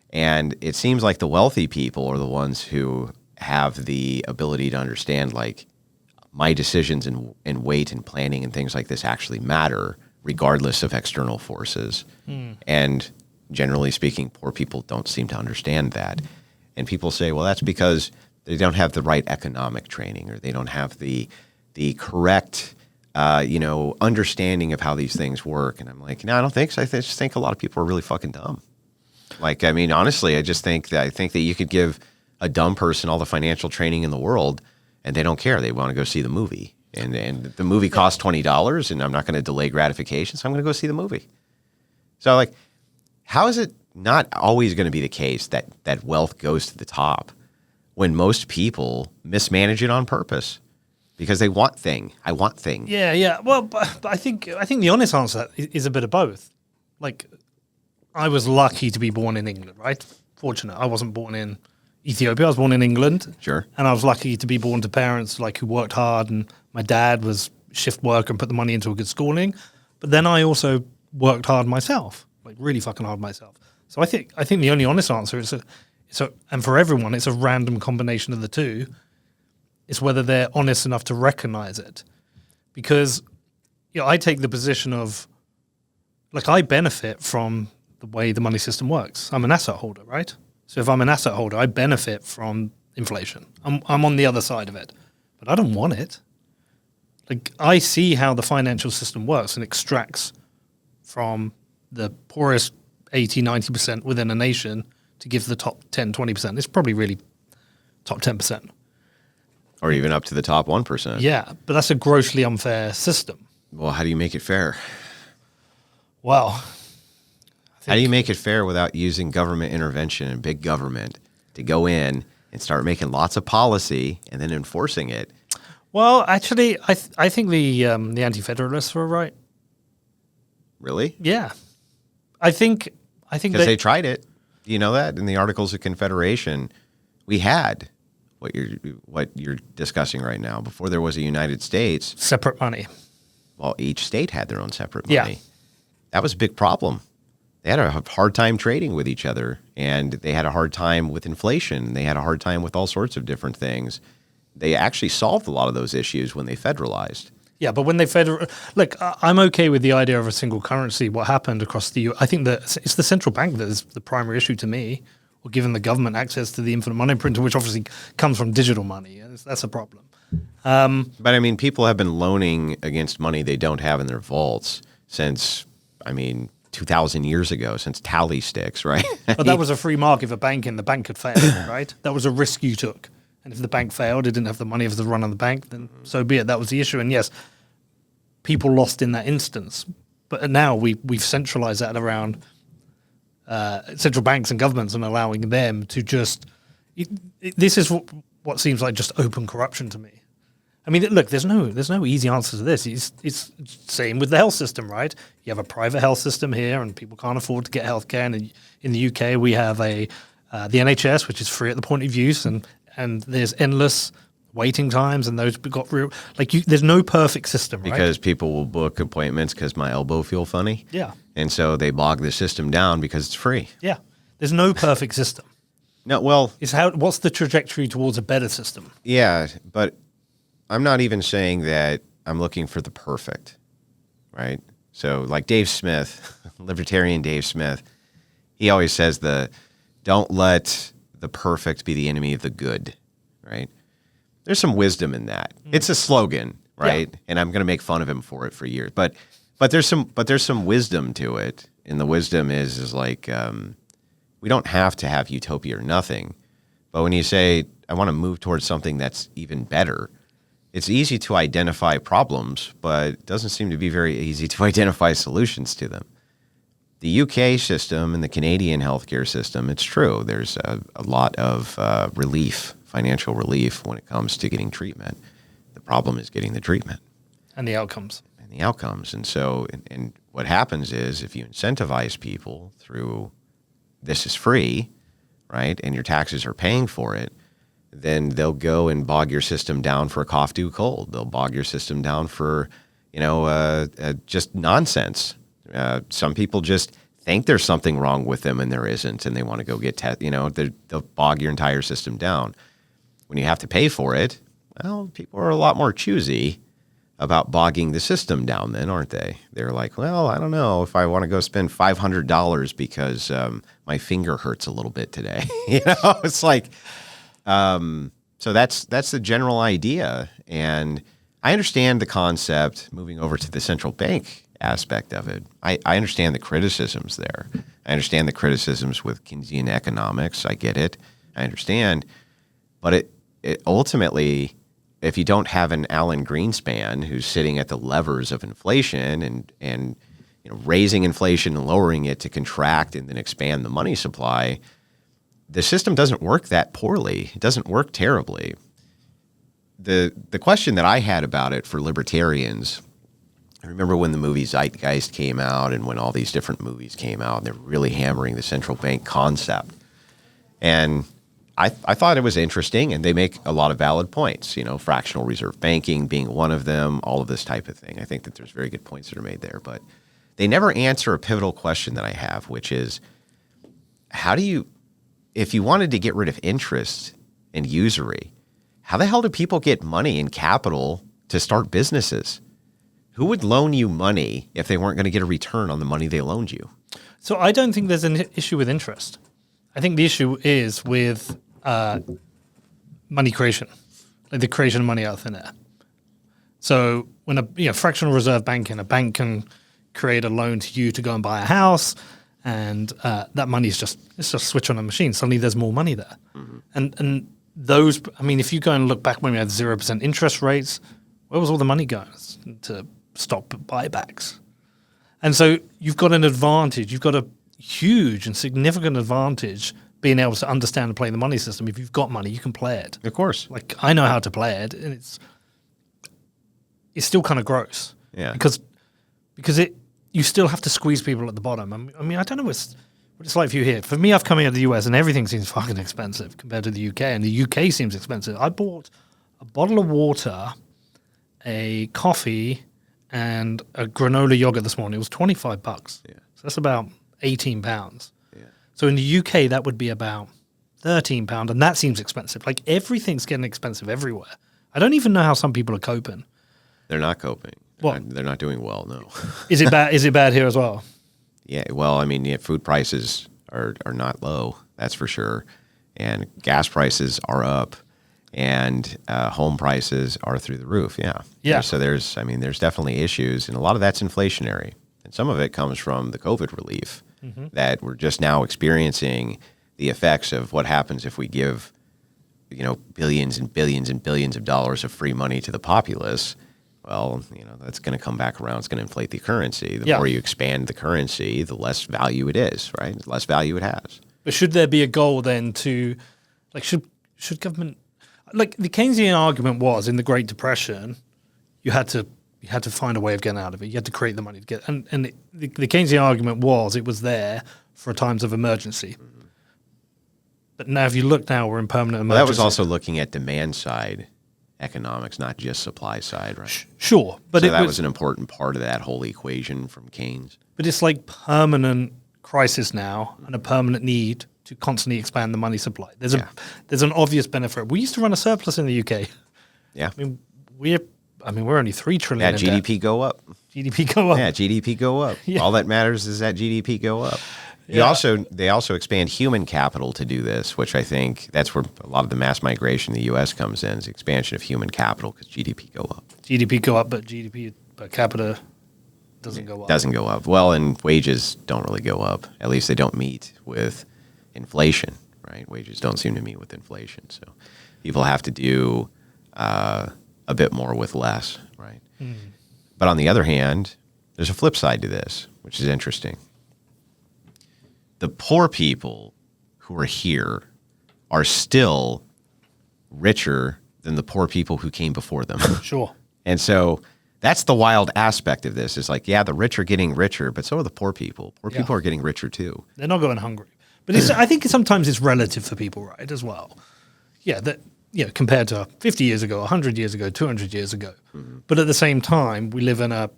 And it seems like the wealthy people are the ones who have the ability to understand, like, my decisions and weight and planning and things like this actually matter regardless of external forces. And generally speaking, poor people don't seem to understand that. And people say, well, that's because they don't have the right economic training, or they don't have the correct, understanding of how these things work. And I'm like, no, I don't think so. I just think a lot of people are really fucking dumb. Like, I mean, honestly, I think that you could give a dumb person all the financial training in the world, and they don't care. They want to go see the movie. And the movie costs $20, and I'm not going to delay gratification, so I'm going to go see the movie. So, like, how is it not always going to be the case that wealth goes to the top when most people mismanage it on purpose because they want thing? I want thing. Yeah. Well, but I think the honest answer is a bit of both. Like, I was lucky to be born in England, right? Fortunate. I wasn't born in Ethiopia. I was born in England. Sure. And I was lucky to be born to parents like who worked hard, and my dad was shift work and put the money into a good schooling. But then I also worked hard myself, like really fucking hard myself. So I think the only honest answer is and for everyone, it's a random combination of the two. It's whether they're honest enough to recognize it. Because, I take the position of, like, I benefit from the way the money system works. I'm an asset holder, right? So if I'm an asset holder, I benefit from inflation. I'm on the other side of it, but I don't want it. Like, I see how the financial system works and extracts from the poorest 80, 90% within a nation to give the top 10, 20%. It's probably really top 10%. Or even up to the top 1%. Yeah, but that's a grossly unfair system. Well, how do you make it fair? Well, How do you make it fair without using government intervention and big government to go in and start making lots of policy and then enforcing it? well, actually, I think the Anti-Federalists were right. Really? Yeah, I think Because they tried it. Do you know that? In the Articles of Confederation, we had what you're discussing right now. Before there was a United States, separate money. well, each state had their own separate money. Yeah. That was a big problem. They had a hard time trading with each other, and they had a hard time with inflation. They had a hard time with all sorts of different things. They actually solved a lot of those issues when they federalized. Yeah, but when they look, I'm okay with the idea of a single currency. What happened across the I think that it's the central bank that is the primary issue to me, or giving the government access to the infinite money printer, which obviously comes from digital money. That's a problem. But I mean, people have been loaning against money they don't have in their vaults since, 2,000 years ago, since tally sticks, right? But that was a free market. If a bank in the bank could fail, right? That was a risk you took. And if the bank failed, it didn't have the money of the run on the bank, then so be it. That was the issue. And yes, people lost in that instance. But now we've centralized that around central banks and governments and allowing them to just this is what seems like just open corruption to me. I mean, look, there's no easy answer to this. It's same with the health system, right? You have a private health system here, and people can't afford to get healthcare. And in the UK, we have the NHS, which is free at the point of use, and there's endless waiting times, and those got real there's no perfect system, right? Because people will book appointments because my elbow feel funny. Yeah. And so they bog the system down because it's free. Yeah. There's no perfect system. No, well, What's the trajectory towards a better system? yeah, but I'm not even saying that I'm looking for the perfect, right? So like Dave Smith, libertarian Dave Smith, he always says don't let the perfect be the enemy of the good, right? There's some wisdom in that. It's a slogan, right? Yeah. And I'm going to make fun of him for it for years, but there's some wisdom to it, and the wisdom is like we don't have to have utopia or nothing, but when you say I want to move towards something that's even better, it's easy to identify problems, but it doesn't seem to be very easy to identify solutions to them. The UK system and the Canadian healthcare system, it's true. There's a lot of financial relief when it comes to getting treatment. The problem is getting the treatment. And the outcomes. And so, and what happens is if you incentivize people through this is free, right, and your taxes are paying for it, then they'll go and bog your system down for a cough due cold. They'll bog your system down for, just nonsense. Some people just think there's something wrong with them and there isn't, and they want to go get they'll bog your entire system down. When you have to pay for it, well, people are a lot more choosy about bogging the system down then, aren't they? They're like, well, I don't know if I want to go spend $500 because my finger hurts a little bit today. It's like, so that's the general idea. And I understand the concept moving over to the central bank aspect of it. I understand the criticisms there. I understand the criticisms with Keynesian economics. I get it. I understand. But it ultimately, if you don't have an Alan Greenspan who's sitting at the levers of inflation and raising inflation and lowering it to contract and then expand the money supply, the system doesn't work that poorly. It doesn't work terribly. The question that I had about it for libertarians, I remember when the movie Zeitgeist came out and when all these different movies came out, and they're really hammering the central bank concept. And I thought it was interesting, and they make a lot of valid points, fractional reserve banking being one of them, all of this type of thing. I think that there's very good points that are made there, but they never answer a pivotal question that I have, which is if you wanted to get rid of interest and usury, how the hell do people get money and capital to start businesses? Who would loan you money if they weren't going to get a return on the money they loaned you? So I don't think there's an issue with interest. I think the issue is with money creation, like the creation of money out of thin air. So when a fractional reserve banking, a bank can create a loan to you to go and buy a house, and that money is just switch on a machine. Suddenly there's more money there, and those, I mean, if you go and look back when we had 0% interest rates, where was all the money going? To stop buybacks. And so you've got an advantage. You've got a huge and significant advantage being able to understand and play the money system. If you've got money, you can play it. Of course. Like, I know how to play it, and it's still kind of gross. Yeah. Because you still have to squeeze people at the bottom. I mean, I don't know what it's like for you here. For me, I've come here to the US, and everything seems fucking expensive compared to the UK, and the UK seems expensive. I bought a bottle of water, a coffee, and a granola yogurt this morning. It was $25. Yeah. So that's about £18. Yeah. So in the UK, that would be about £13, and that seems expensive. Like, everything's getting expensive everywhere. I don't even know how some people are coping. They're not coping. They're not doing well, no. Is it bad? Is it bad here as well? Yeah, well, I mean, food prices are not low, that's for sure. And gas prices are up. And home prices are through the roof. Yeah. Yeah. So there's definitely issues, and a lot of that's inflationary, and some of it comes from the COVID relief that we're just now experiencing the effects of what happens if we give, billions and billions and billions of dollars of free money to the populace. Well, that's going to come back around. It's going to inflate the currency. The more you expand the currency, the less value it is, right? The less value it has. But should there be a goal then to, like, should government? Like, the Keynesian argument was, in the Great Depression, you had to find a way of getting out of it. You had to create the money to get, and the Keynesian argument was it was there for times of emergency. Mm-hmm. But now, if you look now, we're in permanent emergency. Well, that was also looking at demand side economics, not just supply side, right? Sure, but so that was an important part of that whole equation from Keynes. But it's like permanent crisis now and a permanent need to constantly expand the money supply. There's an obvious benefit. We used to run a surplus in the UK. Yeah. We're only $3 trillion. Yeah, GDP go up. GDP go up. Yeah, GDP go up. Yeah. All that matters is that GDP go up. Yeah. They also expand human capital to do this, which I think that's where a lot of the mass migration in the U.S. comes in, is the expansion of human capital because GDP go up. GDP go up, but GDP per capita doesn't go up. Doesn't go up. Well, and wages don't really go up. At least they don't meet with inflation, right? Wages don't seem to meet with inflation. So people have to do a bit more with less, right? Mm. But on the other hand, there's a flip side to this, which is interesting. The poor people who are here are still richer than the poor people who came before them. Sure. And so that's the wild aspect of this. Is like, yeah, the rich are getting richer, but so are the poor people. Poor people are getting richer too. They're not going hungry. But I think sometimes it's relative for people, right, as well. Yeah, compared to 50 years ago, 100 years ago, 200 years ago. Mm-hmm. But at the same time, we live in a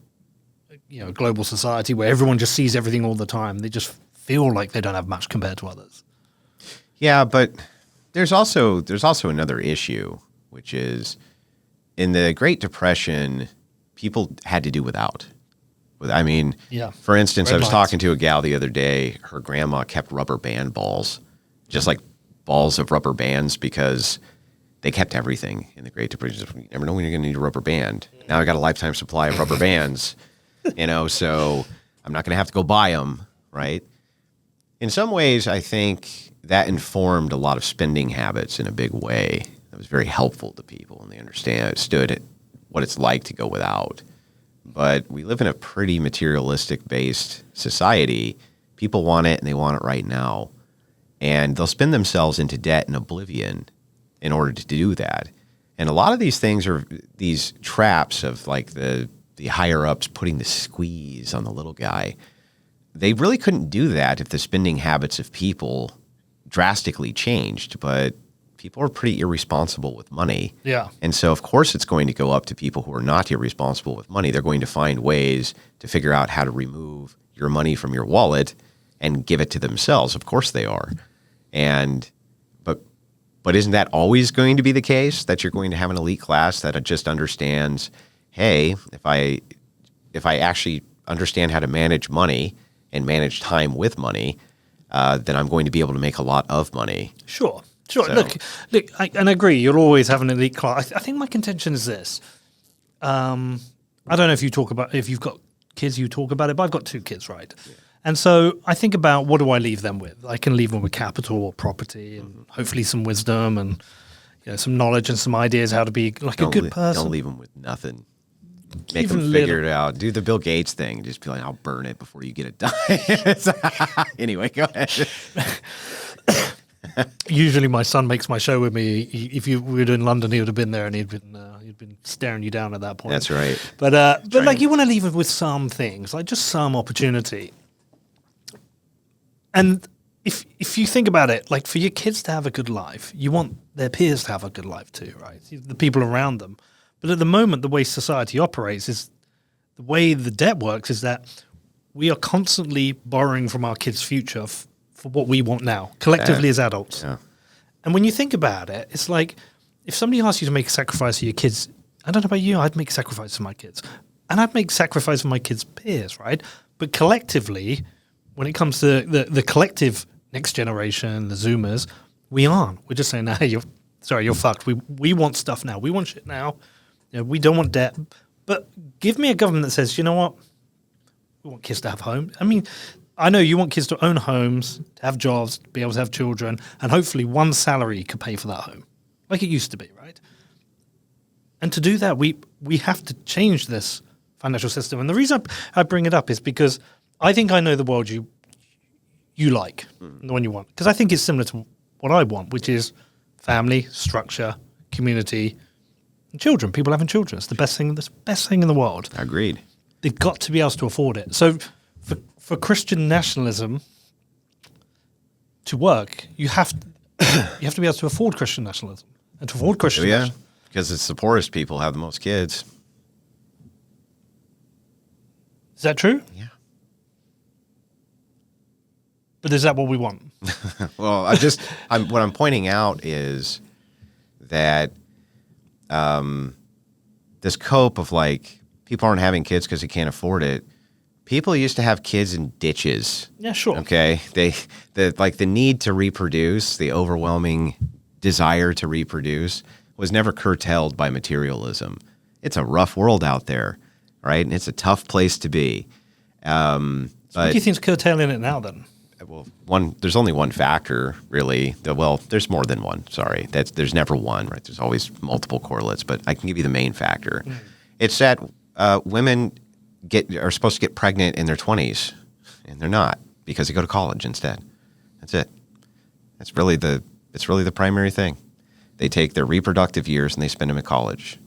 global society where everyone just sees everything all the time. They just feel like they don't have much compared to others. Yeah, but there's also another issue, which is in the Great Depression, people had to do without. For instance, I was talking to a gal the other day. Her grandma kept rubber band balls, just like balls of rubber bands, because they kept everything in the Great Depression. You never know when you're going to need a rubber band. Now I got a lifetime supply of rubber bands, so I'm not going to have to go buy them, right? In some ways, I think that informed a lot of spending habits in a big way. That was very helpful to people, and they understood what it's like to go without. But we live in a pretty materialistic-based society. People want it, and they want it right now. And they'll spin themselves into debt and oblivion in order to do that. And a lot of these things are these traps of like the higher-ups putting the squeeze on the little guy. They really couldn't do that if the spending habits of people drastically changed, but people are pretty irresponsible with money. Yeah. And so, of course, it's going to go up to people who are not irresponsible with money. They're going to find ways to figure out how to remove your money from your wallet and give it to themselves. Of course they are. But isn't that always going to be the case, that you're going to have an elite class that just understands, hey, if I actually understand how to manage money and manage time with money, then I'm going to be able to make a lot of money. Sure. So. Look, I agree. You'll always have an elite class. I think my contention is this. I don't know if you've got kids, you talk about it, but I've got 2 kids, right? Yeah. And so I think about, what do I leave them with? I can leave them with capital or property and hopefully some wisdom and, some knowledge and some ideas how to be like a good person. Don't leave them with nothing. Make Even them figure it out. Do the Bill Gates thing. Just be like, I'll burn it before you get it done. Anyway, go ahead. Usually my son makes my show with me. If we were in London, he would have been there and he'd been staring you down at that point. That's right. But like you want to leave it with some things, like just some opportunity. And if you think about it, like for your kids to have a good life, you want their peers to have a good life too, right? The people around them. But at the moment, the way society operates is the way the debt works is that we are constantly borrowing from our kids' future for what we want now, collectively as adults. Yeah. And when you think about it, it's like if somebody asks you to make a sacrifice for your kids, I don't know about you, I'd make a sacrifice for my kids. And I'd make sacrifice for my kids' peers, right? But collectively, when it comes to the collective next generation, the Zoomers, we aren't. We're just saying, hey, you're fucked. We want stuff now. We want shit now. We don't want debt. But give me a government that says, you know what? We want kids to have homes. I mean, I know you want kids to own homes, to have jobs, to be able to have children, and hopefully one salary could pay for that home, like it used to be, right? And to do that, we have to change this financial system. And the reason I bring it up is because I think I know the world you like, the one you want. Because I think it's similar to what I want, which is family, structure, community, and children. People having children. It's the best thing in the world. Agreed. They've got to be able to afford it. So for Christian nationalism to work, you have to be able to afford Christian nationalism. And to afford Christian nationalism. Because it's the poorest people have the most kids. Is that true? Yeah. But is that what we want? Well, what I'm pointing out is that this cope of like people aren't having kids because they can't afford it. People used to have kids in ditches. Yeah, sure. Okay, the need to reproduce, the overwhelming desire to reproduce, was never curtailed by materialism. It's a rough world out there, right? And it's a tough place to be. So what do you think's curtailing it now then? Well, there's only one factor, really. There's more than one. Sorry, there's never one, right? There's always multiple correlates, but I can give you the main factor. It's that women are supposed to get pregnant in their 20s, and they're not because they go to college instead. That's it. It's really the primary thing. They take their reproductive years and they spend them at college,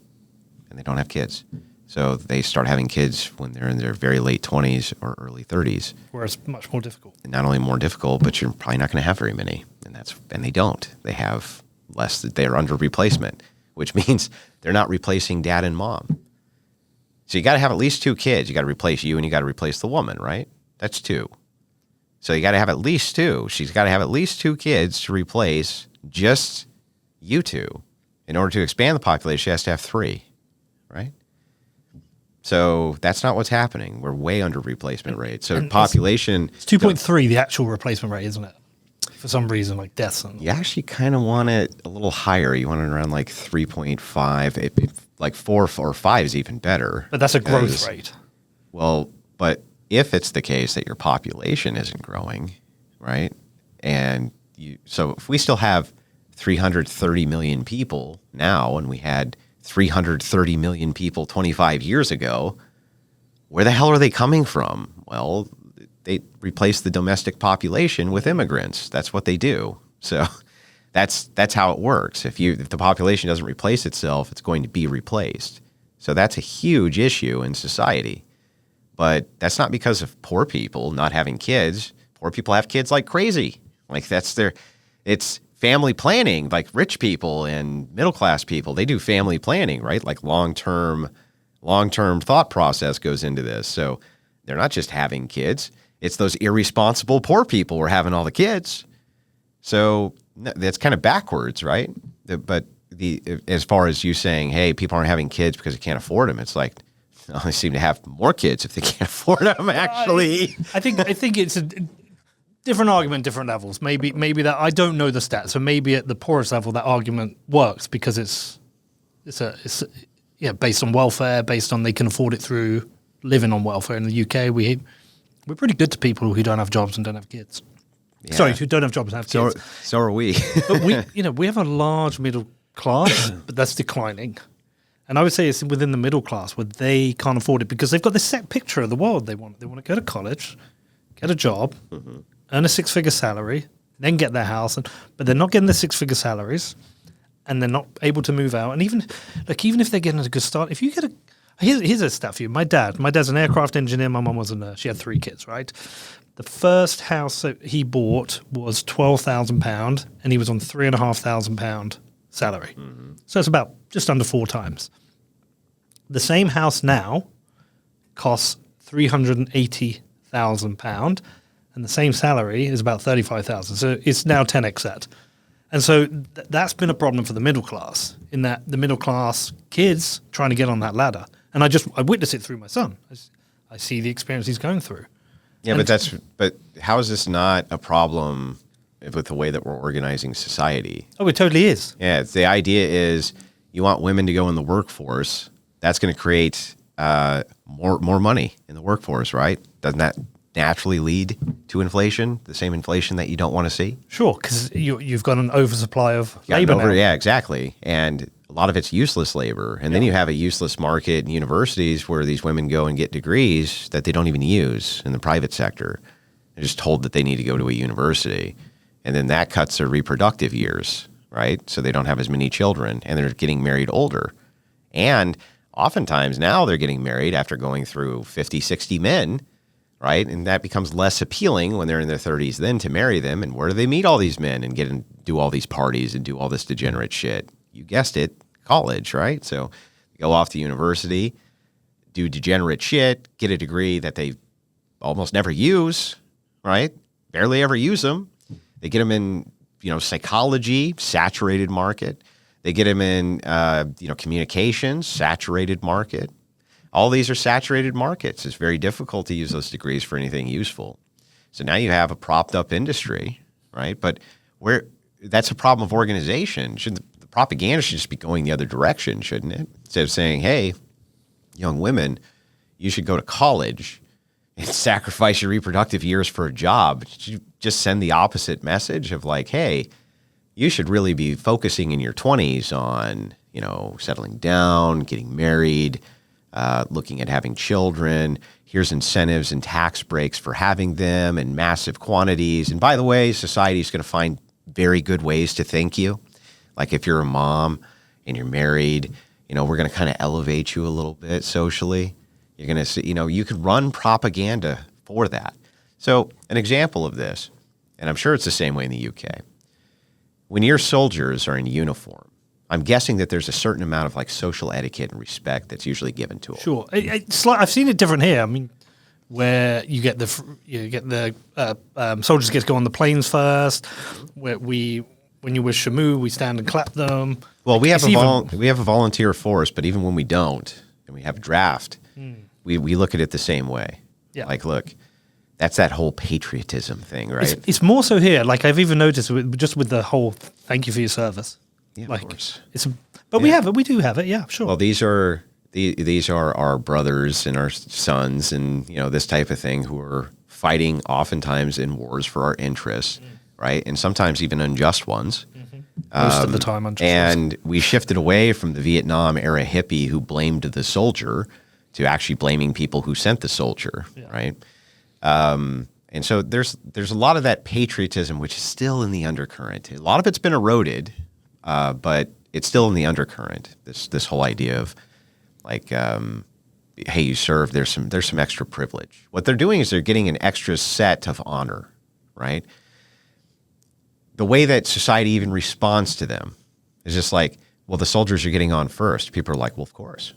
and they don't have kids. So they start having kids when they're in their very late 20s or early 30s. Where it's much more difficult. And not only more difficult, but you're probably not going to have very many. And they don't. They have less. They're under replacement, which means they're not replacing dad and mom. So you got to have at least 2 kids. You got to replace you and you got to replace the woman, right? That's 2. So you got to have at least 2. She's got to have at least 2 kids to replace just you 2. In order to expand the population, she has to have 3, right? So that's not what's happening. We're way under replacement rate. So population... It's 2.3, the actual replacement rate, isn't it? For some reason, like deaths. You actually kind of want it a little higher. You want it around like 3.5. Like 4 or 5 is even better. But that's a growth rate. Well, but if it's the case that your population isn't growing, right? So if we still have 330 million people now and we had 330 million people 25 years ago, where the hell are they coming from? Well, they replace the domestic population with immigrants. That's what they do. So that's how it works. If the population doesn't replace itself, it's going to be replaced. So that's a huge issue in society. But that's not because of poor people not having kids. Poor people have kids like crazy. Like it's family planning, like rich people and middle-class people, they do family planning, right? Like long-term thought process goes into this. So they're not just having kids. It's those irresponsible poor people who are having all the kids. So that's kind of backwards, right? But as far as you saying, hey, people aren't having kids because they can't afford them, it's like, well, they seem to have more kids if they can't afford them, actually. I think it's a different argument, different levels. Maybe that, I don't know the stats, so maybe at the poorest level that argument works because it's based on welfare, based on they can afford it through living on welfare. In the UK, we're pretty good to people who don't have jobs and don't have kids. Yeah. Sorry, who don't have jobs and have kids. So are we. But we have a large middle class, but that's declining. And I would say it's within the middle class where they can't afford it because they've got this set picture of the world they want. They want to go to college, get a job, earn a six-figure salary, then get their house, but they're not getting the six-figure salaries, and they're not able to move out. And even if they're getting a good start, if you get here's a stat for you. My dad's an aircraft engineer. My mum was a nurse. She had 3 kids, right? The first house that he bought was £12,000, and he was on £3,500 salary. So it's about just under 4 times. The same house now costs £380,000, and the same salary is about £35,000. So it's now 10x that. And so that's been a problem for the middle class, in that the middle class kids trying to get on that ladder. And I witness it through my son. I see the experience he's going through. Yeah, but how is this not a problem with the way that we're organizing society? Oh, it totally is. Yeah, the idea is you want women to go in the workforce. That's going to create more money in the workforce, right? Doesn't that naturally lead to inflation, the same inflation that you don't want to see? Sure, because you've got an oversupply of labor now. Yeah, exactly. And a lot of it's useless labor. And then you have a useless market in universities where these women go and get degrees that they don't even use in the private sector. They're just told that they need to go to a university. And then that cuts their reproductive years, right? So they don't have as many children, and they're getting married older. And oftentimes now they're getting married after going through 50, 60 men, right? And that becomes less appealing when they're in their 30s then to marry them. And where do they meet all these men and do all these parties and do all this degenerate shit? You guessed it, college, right? So go off to university, do degenerate shit, get a degree that they almost never use, right? Barely ever use them. They get them in, psychology, saturated market. They get them in, communications, saturated market. All these are saturated markets. It's very difficult to use those degrees for anything useful. So now you have a propped up industry, right? But that's a problem of organization. The propaganda should just be going the other direction, shouldn't it? Instead of saying, hey, young women, you should go to college and sacrifice your reproductive years for a job. You just send the opposite message of like, hey, you should really be focusing in your 20s on, settling down, getting married, looking at having children. Here's incentives and tax breaks for having them in massive quantities. And by the way, society is going to find very good ways to thank you. Like if you're a mom and you're married, we're going to kind of elevate you a little bit socially. You're going to see, you could run propaganda for that. So an example of this, and I'm sure it's the same way in the UK, when your soldiers are in uniform, I'm guessing that there's a certain amount of like social etiquette and respect that's usually given to them. Sure, it's like, I've seen it different here. I mean, where you get the soldiers get to go on the planes first. When you wish Shamu, we stand and clap them. Well, we have a volunteer force, but even when we don't, and we have a draft, we look at it the same way. Yeah. Like, look, that's that whole patriotism thing, right? It's more so here. Like I've even noticed just with the whole "thank you for your service." Yeah, like, of course. We have it. We do have it. Yeah, sure. Well, these are our brothers and our sons, and this type of thing, who are fighting oftentimes in wars for our interests, right? And sometimes even unjust ones. Most of the time unjust. And we shifted away from the Vietnam era hippie who blamed the soldier to actually blaming people who sent the soldier, right? And so there's a lot of that patriotism which is still in the undercurrent. A lot of it's been eroded, but it's still in the undercurrent. This whole idea of like, hey, you serve. There's some extra privilege. What they're doing is they're getting an extra set of honor, right? The way that society even responds to them is just like, well, the soldiers are getting on first. People are like, well, of course.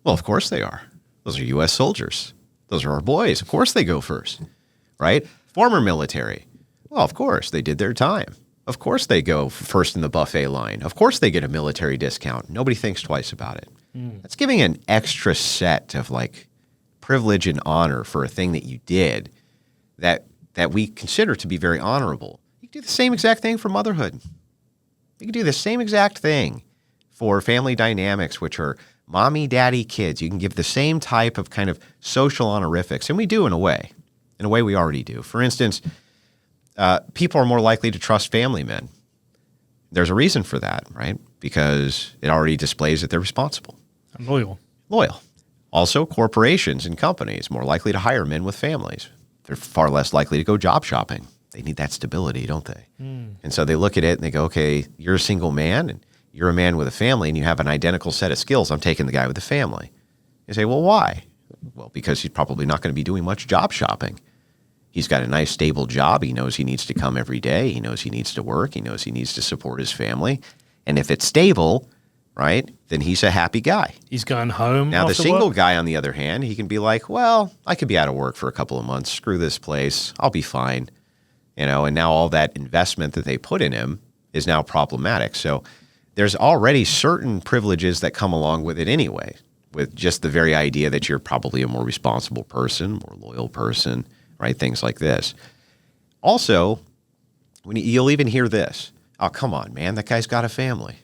Well, of course they are. Those are U.S. soldiers. Those are our boys. Of course they go first, right? Former military. Well, of course they did their time. Of course they go first in the buffet line. Of course they get a military discount. Nobody thinks twice about it. That's giving an extra set of like privilege and honor for a thing that you did that we consider to be very honorable. You can do the same exact thing for motherhood. You can do the same exact thing for family dynamics, which are mommy, daddy, kids. You can give the same type of kind of social honorifics, and we do in a way. In a way we already do. For instance, people are more likely to trust family men. there's a reason for that, right? Because it already displays that they're responsible. And loyal. Loyal. Also, corporations and companies more likely to hire men with families. They're far less likely to go job shopping. They need that stability, don't they? And so they look at it and they go, okay, you're a single man and you're a man with a family and you have an identical set of skills. I'm taking the guy with the family. You say, well, why? Well, because he's probably not going to be doing much job shopping. He's got a nice, stable job. He knows he needs to come every day. He knows he needs to work. He knows he needs to support his family. And if it's stable, right, then he's a happy guy. He's going home. Now, the after single work. guy, on the other hand, he can be like, well, I could be out of work for a couple of months. Screw this place. I'll be fine. You know, and now all that investment that they put in him is now problematic. So there's already certain privileges that come along with it anyway, with just the very idea that you're probably a more responsible person, more loyal person, right? Things like this. Also, when you'll even hear this, oh, come on, man, that guy's got a family,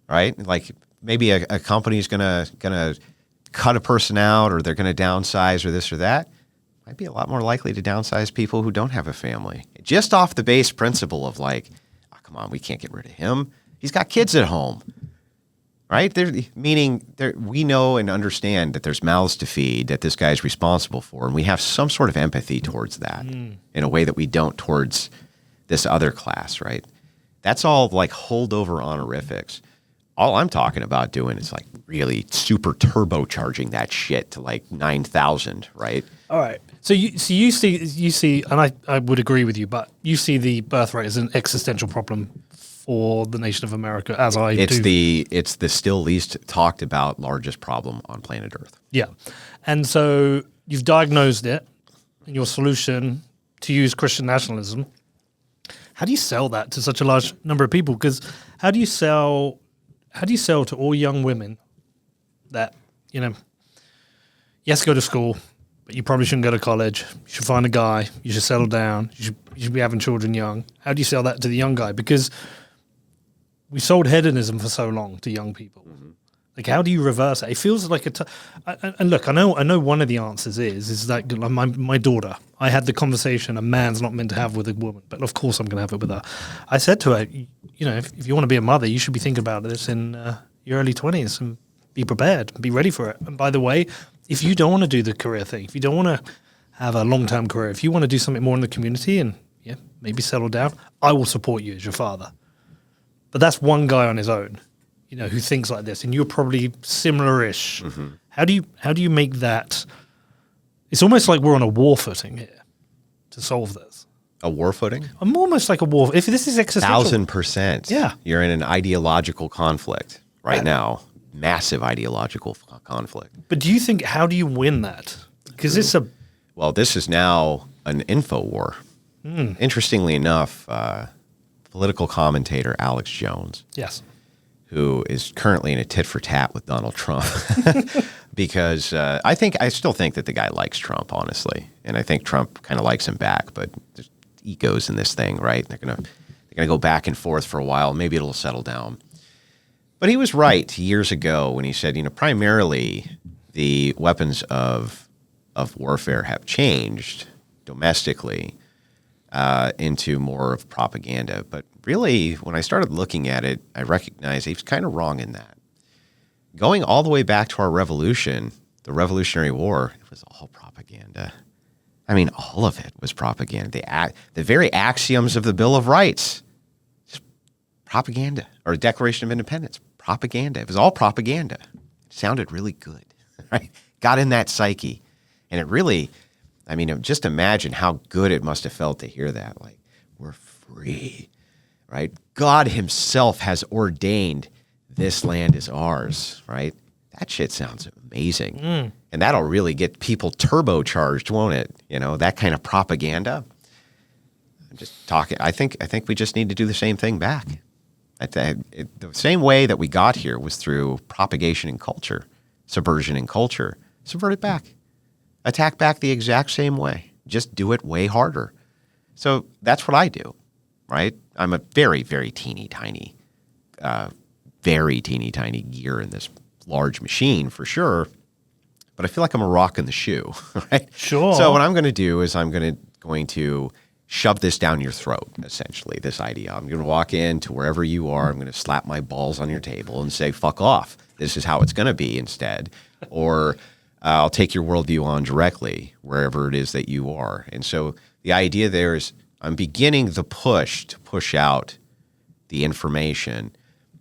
right? Like maybe a company's gonna cut a person out, or they're gonna downsize, or this or that. Might be a lot more likely to downsize people who don't have a family. Just off the base principle of like, oh, come on, we can't get rid of him. He's got kids at home, right? Meaning we know and understand that there's mouths to feed that this guy's responsible for, and we have some sort of empathy towards that in a way that we don't towards this other class, right? That's all like holdover honorifics. All I'm talking about doing is like really super turbocharging that shit to like 9,000, right? All right. So you see, and I would agree with you, but you see the birthright as an existential problem for the nation of America, as I do. It's the still least talked about largest problem on planet Earth. Yeah. And so you've diagnosed it, and your solution to use Christian nationalism. How do you sell that to such a large number of people? Because how do you sell to all young women that, you know, yes, go to school, but you probably shouldn't go to college. You should find a guy. You should settle down. You should be having children young. How do you sell that to the young guy? Because we sold hedonism for so long to young people. Like, how do you reverse it? It feels like and look, I know one of the answers is that my daughter, I had the conversation a man's not meant to have with a woman, but of course I'm going to have it with her. I said to her, you know, if you want to be a mother, you should be thinking about this in your early 20s and be prepared, be ready for it. And by the way, if you don't want to do the career thing, if you don't want to have a long-term career, if you want to do something more in the community and maybe settle down, I will support you as your father. But that's one guy on his own, you know, who thinks like this, and you're probably similar-ish. How do you make that? It's almost like we're on a war footing here to solve this. A war footing? I'm almost like a war. If this is existential, 1,000%. Yeah. You're in an ideological conflict right now. Massive ideological conflict. But do you think, how do you win that? Because it's a... Well, this is now an info war. Interestingly enough, political commentator Alex Jones, Yes. who is currently in a tit for tat with Donald Trump, because I still think that the guy likes Trump, honestly, and I think Trump kind of likes him back. But there's egos in this thing, right? They're gonna go back and forth for a while. Maybe it'll settle down. But he was right years ago when he said, you know, primarily the weapons of warfare have changed domestically into more of propaganda. But really, when I started looking at it, I recognized he was kind of wrong in that. Going all the way back to our revolution, the Revolutionary War, it was all propaganda. I mean, all of it was propaganda. The very axioms of the Bill of Rights, just propaganda, or Declaration of Independence, propaganda. It was all propaganda. It sounded really good, right? Got in that psyche. And it really, I mean, just imagine how good it must have felt to hear that. Like, we're free, right? God himself has ordained this land is ours, right? That shit sounds amazing. And that'll really get people turbocharged, won't it? You know, that kind of propaganda. I'm just talking. I think we just need to do the same thing back. The same way that we got here was through propagation in culture, subversion in culture. Subvert it back. Attack back the exact same way. Just do it way harder. So that's what I do, right? I'm a very, very teeny tiny gear in this large machine for sure. But I feel like I'm a rock in the shoe, right? Sure. So what I'm going to do is I'm going to shove this down your throat, essentially, this idea. I'm going to walk into wherever you are. I'm going to slap my balls on your table and say, fuck off. This is how it's going to be instead. Or I'll take your worldview on directly wherever it is that you are. And so the idea there is I'm beginning the push to push out the information.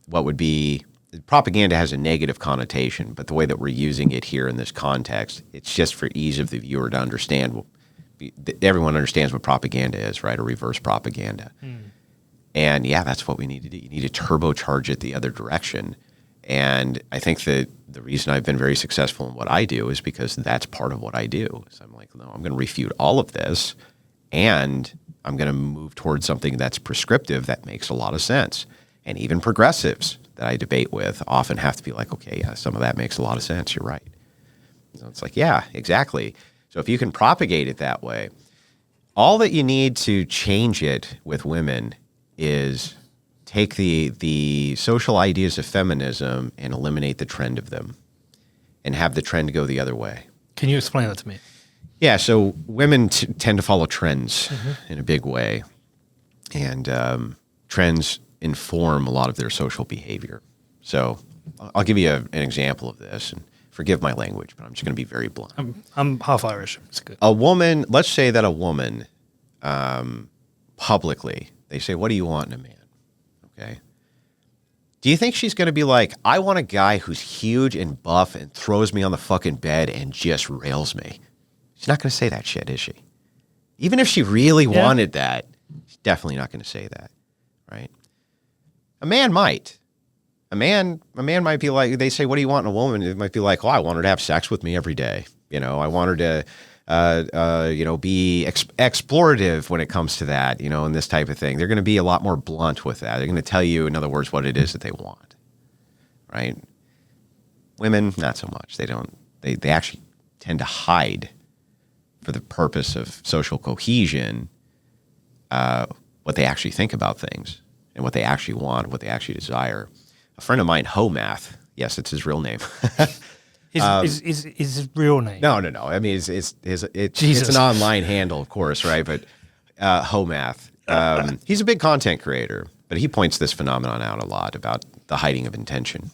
What would be propaganda has a negative connotation, but the way that we're using it here in this context, it's just for ease of the viewer to understand. Everyone understands what propaganda is, right? Or reverse propaganda. And yeah, that's what we need to do. You need to turbocharge it the other direction. And I think that the reason I've been very successful in what I do is because that's part of what I do. So I'm like, no, I'm going to refute all of this, and I'm going to move towards something that's prescriptive that makes a lot of sense. And even progressives that I debate with often have to be like, okay, yeah, some of that makes a lot of sense. You're right. So it's like, yeah, exactly. So if you can propagate it that way, all that you need to change it with women is take the social ideas of feminism and eliminate the trend of them and have the trend go the other way. Can you explain that to me? Yeah, so women tend to follow trends in a big way. And trends inform a lot of their social behavior. So I'll give you an example of this. And forgive my language, but I'm just going to be very blunt. I'm half Irish. It's good. A woman, let's say that a woman publicly, they say, what do you want in a man? Okay. Do you think she's going to be like, I want a guy who's huge and buff and throws me on the fucking bed and just rails me? She's not going to say that shit, is she? Even if she really wanted that, she's definitely not going to say that, right? A man might. A man might be like, they say, what do you want in a woman? It might be like, oh, I want her to have sex with me every day. I want her to, be explorative when it comes to that, and this type of thing. They're going to be a lot more blunt with that. They're going to tell you, in other words, what it is that they want, right? Women, not so much. They actually tend to hide for the purpose of social cohesion, what they actually think about things and what they actually want, what they actually desire. A friend of mine, Homath, yes, it's his real name. Is his real name? No. I mean, it's an online handle, of course, right? But Homath, he's a big content creator, but he points this phenomenon out a lot about the hiding of intention.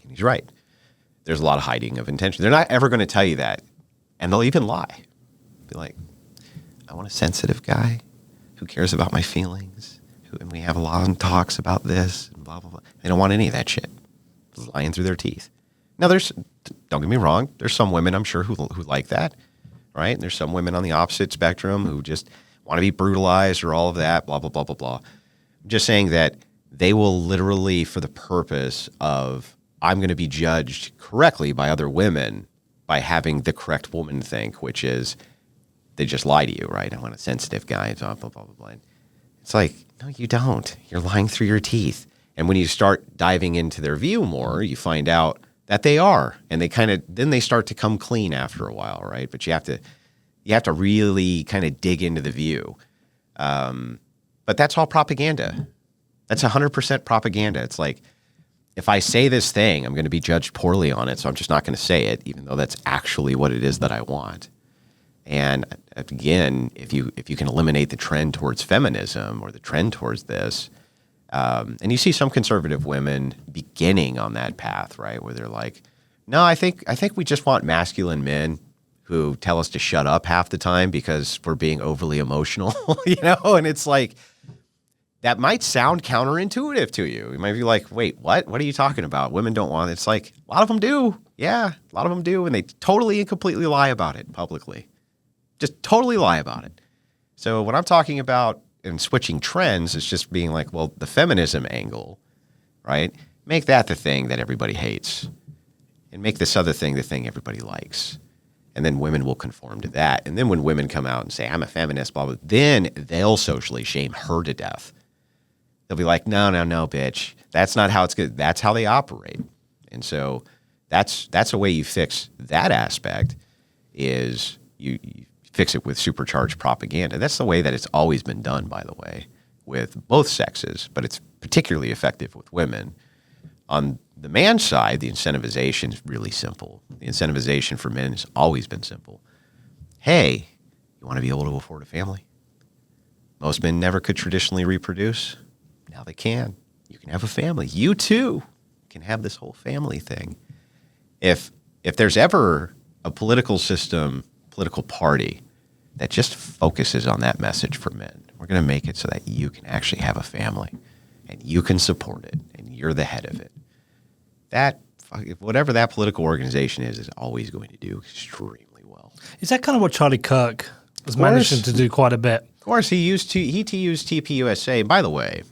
And he's right. There's a lot of hiding of intention. They're not ever going to tell you that, and they'll even lie. Be like, I want a sensitive guy who cares about my feelings, and we have a lot of talks about this, and blah, blah, blah. They don't want any of that shit. Just lying through their teeth. Now, don't get me wrong, there's some women, I'm sure, who like that, right? And there's some women on the opposite spectrum who just want to be brutalized or all of that, blah, blah, blah, blah, blah. I'm just saying that they will literally, for the purpose of, I'm going to be judged correctly by other women by having the correct woman think, which is, they just lie to you, right? I want a sensitive guy, blah, blah, blah, blah, blah. It's like, no, you don't. You're lying through your teeth. And when you start diving into their view more, you find out that they are. And then they start to come clean after a while, right? But you have to really kind of dig into the view. But that's all propaganda. That's 100% propaganda. It's like, if I say this thing, I'm going to be judged poorly on it, so I'm just not going to say it, even though that's actually what it is that I want. And again, if you can eliminate the trend towards feminism or the trend towards this, and you see some conservative women beginning on that path, right, where they're like, no, I think we just want masculine men who tell us to shut up half the time because we're being overly emotional, and it's like, that might sound counterintuitive to you. You might be like, wait, what? What are you talking about? Women don't want it. It's like, a lot of them do. Yeah, a lot of them do, and they totally and completely lie about it publicly. Just totally lie about it. So what I'm talking about in switching trends is just being like, well, the feminism angle, right? Make that the thing that everybody hates, and make this other thing the thing everybody likes. And then women will conform to that. And then when women come out and say, I'm a feminist, blah, blah, then they'll socially shame her to death. They'll be like, no, bitch. That's not how it's good. That's how they operate. And so that's a way you fix that aspect is you fix it with supercharged propaganda. That's the way that it's always been done, by the way, with both sexes, but it's particularly effective with women. On the man side, the incentivization is really simple. The incentivization for men has always been simple. Hey, you want to be able to afford a family? Most men never could traditionally reproduce. Now they can. You can have a family. You too can have this whole family thing. If there's ever a political system, political party that just focuses on that message for men, we're going to make it so that you can actually have a family and you can support it and you're the head of it. That, whatever that political organization is always going to do extremely well. Is that kind of what Charlie Kirk was managing to do quite a bit? Of course, he used TPUSA. By the way,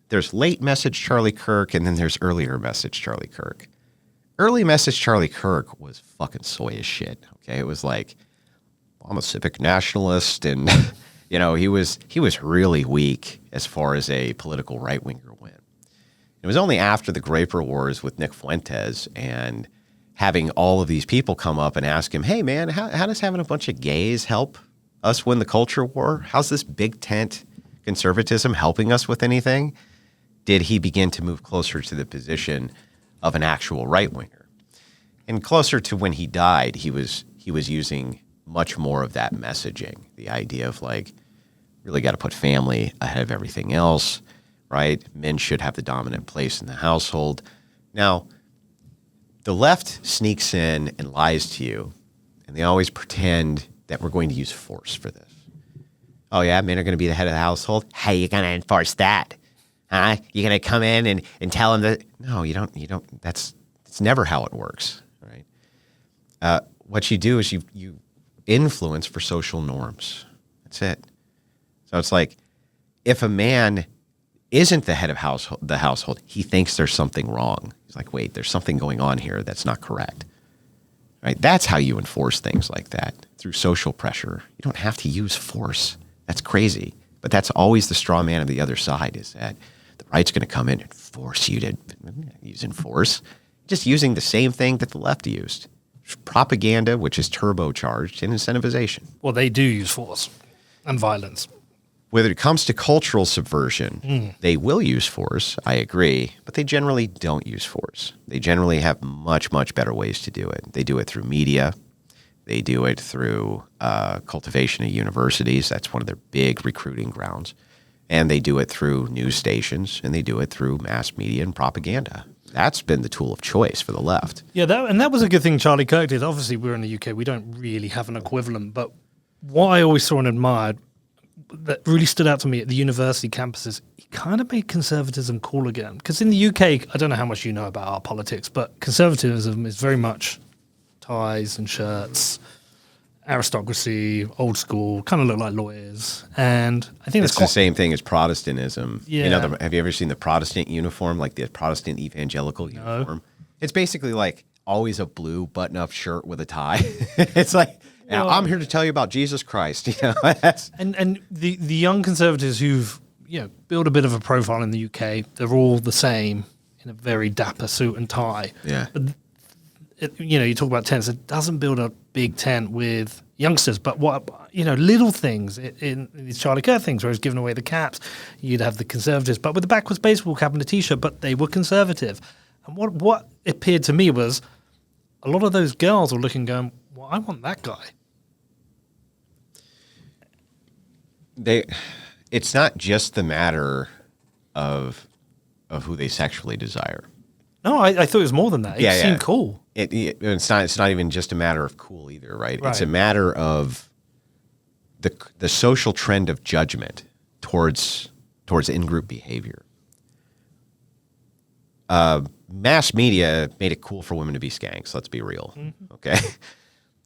there's late message Charlie Kirk, and then there's earlier message Charlie Kirk. Early message Charlie Kirk was fucking soy as shit. Okay, it was like, I'm a civic nationalist, and he was really weak as far as a political right winger went. It was only after the Graper Wars with Nick Fuentes and having all of these people come up and ask him, hey man, how does having a bunch of gays help us win the culture war? How's this big tent conservatism helping us with anything? Did he begin to move closer to the position of an actual right winger? And closer to when he died, he was using much more of that messaging, the idea of like, really got to put family ahead of everything else, right? Men should have the dominant place in the household. Now, the left sneaks in and lies to you, and they always pretend that we're going to use force for this. Oh yeah, men are going to be the head of the household? Hey, you're going to enforce that. Huh? You're going to come in and tell them that? No, you don't. It's never how it works, right? What you do is you influence for social norms. That's it. So it's like, if a man isn't the head of the household, he thinks there's something wrong. He's like, wait, there's something going on here that's not correct. Right? That's how you enforce things like that, through social pressure. You don't have to use force. That's crazy. But that's always the straw man of the other side, is that the right's going to come in and force you to using force. Just using the same thing that the left used. Propaganda, which is turbocharged, and incentivization. Well, they do use force and violence. When it comes to cultural subversion, they will use force, I agree, but they generally don't use force. They generally have much, much better ways to do it. They do it through media. They do it through cultivation of universities. That's one of their big recruiting grounds. And they do it through news stations, and they do it through mass media and propaganda. That's been the tool of choice for the left. Yeah, that was a good thing Charlie Kirk did. Obviously, we're in the UK. We don't really have an equivalent. But what I always saw and admired that really stood out to me at the university campuses, he kind of made conservatism cool again. Because in the UK, I don't know how much you know about our politics, but conservatism is very much ties and shirts, aristocracy, old school, kind of look like lawyers. And I think it's the same thing as Protestantism. Yeah. Have you ever seen the Protestant uniform, like the Protestant evangelical uniform? It's basically like always a blue button-up shirt with a tie. It's like, now, I'm here to tell you about Jesus Christ. And the young conservatives who've built a bit of a profile in the UK, they're all the same in a very dapper suit and tie. Yeah. But you talk about tents. It doesn't build a big tent with youngsters, but little things in these Charlie Kirk things where he's giving away the caps. You'd have the conservatives, but with the backwards baseball cap and a t-shirt, but they were conservative. And what appeared to me was a lot of those girls were looking, going, "Well, I want that guy." It's not just the matter of who they sexually desire. No, I thought it was more than that. It seemed cool. It's not even just a matter of cool either, right? It's a matter of the social trend of judgment towards in-group behavior. Mass media made it cool for women to be skanks. Let's be real, okay?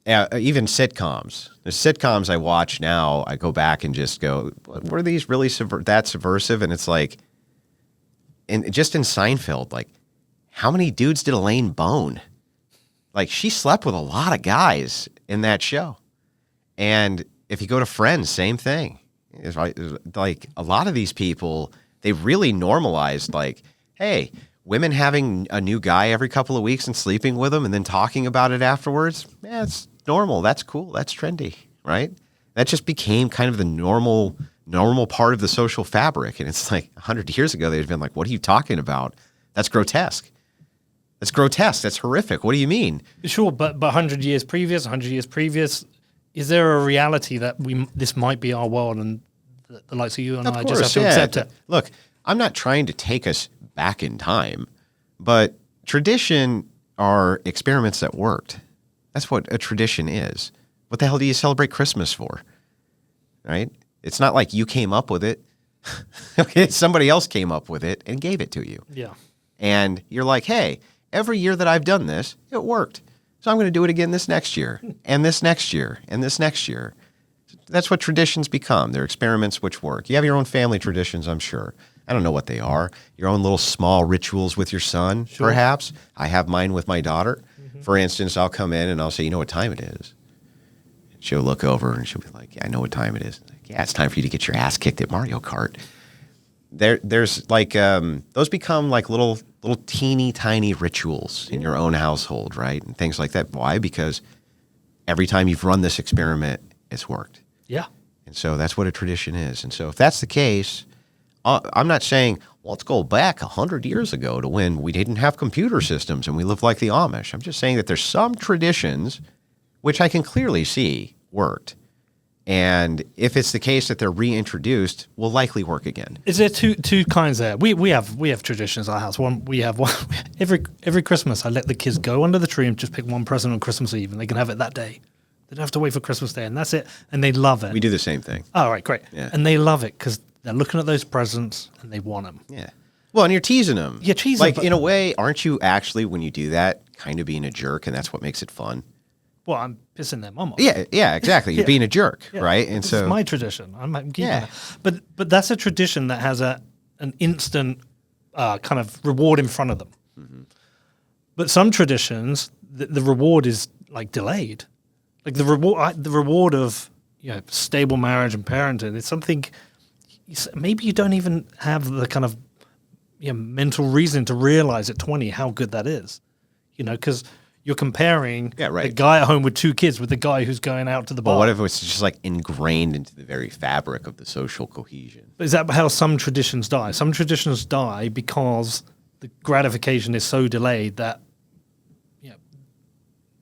Even sitcoms. The sitcoms I watch now, I go back and just go, were these really that subversive? And it's like, just in Seinfeld, like, how many dudes did Elaine bone? Like, she slept with a lot of guys in that show. And if you go to Friends, same thing. It's like, a lot of these people, they really normalized, like, hey, women having a new guy every couple of weeks and sleeping with him and then talking about it afterwards, it's normal. That's cool. That's trendy, right? That just became kind of the normal part of the social fabric. And it's like 100 years ago, they'd been like, what are you talking about? That's grotesque. That's grotesque. That's horrific. What do you mean? Sure, but 100 years previous, is there a reality that this might be our world, and the likes of you and I just have to accept it? Look, I'm not trying to take us back in time, but tradition are experiments that worked. That's what a tradition is. What the hell do you celebrate Christmas for? Right? It's not like you came up with it. Okay, somebody else came up with it and gave it to you. Yeah. And you're like, hey, every year that I've done this, it worked. So I'm going to do it again this next year, and this next year, and this next year. That's what traditions become. They're experiments which work. You have your own family traditions, I'm sure. I don't know what they are. Your own little small rituals with your son, perhaps. I have mine with my daughter. For instance, I'll come in and I'll say, you know what time it is? She'll look over and she'll be like, yeah, I know what time it is. Like, yeah, it's time for you to get your ass kicked at Mario Kart. There's like, those become like little teeny tiny rituals in your own household, right? And things like that. Why? Because every time you've run this experiment, it's worked. Yeah. And so that's what a tradition is. And so if that's the case, I'm not saying, well, let's go back 100 years ago to when we didn't have computer systems and we lived like the Amish. I'm just saying that there's some traditions which I can clearly see worked. And if it's the case that they're reintroduced, will likely work again. Is there two kinds there? We have traditions at our house. We have one every Christmas. I let the kids go under the tree and just pick one present on Christmas Eve, and they can have it that day. They don't have to wait for Christmas Day, and that's it. And they love it. We do the same thing. Oh, right, great. Yeah. And they love it because they're looking at those presents and they want them. Yeah. Well, and you're teasing them. Yeah, teasing. Like, in a way, aren't you actually, when you do that, kind of being a jerk, and that's what makes it fun? Well, I'm pissing their mum off. Yeah, exactly. You're being a jerk, right? And It's my tradition. I'm keeping it. But that's a tradition that has an instant kind of reward in front of them. Mm-hmm. But some traditions, the reward is like delayed. Like the reward of stable marriage and parenting. It's something maybe you don't even have the kind of mental reason to realize at 20 how good that is. Because you're comparing the guy at home with 2 kids with the guy who's going out to the bar. Well, what if it's just like ingrained into the very fabric of the social cohesion? But is that how some traditions die? Some traditions die because the gratification is so delayed that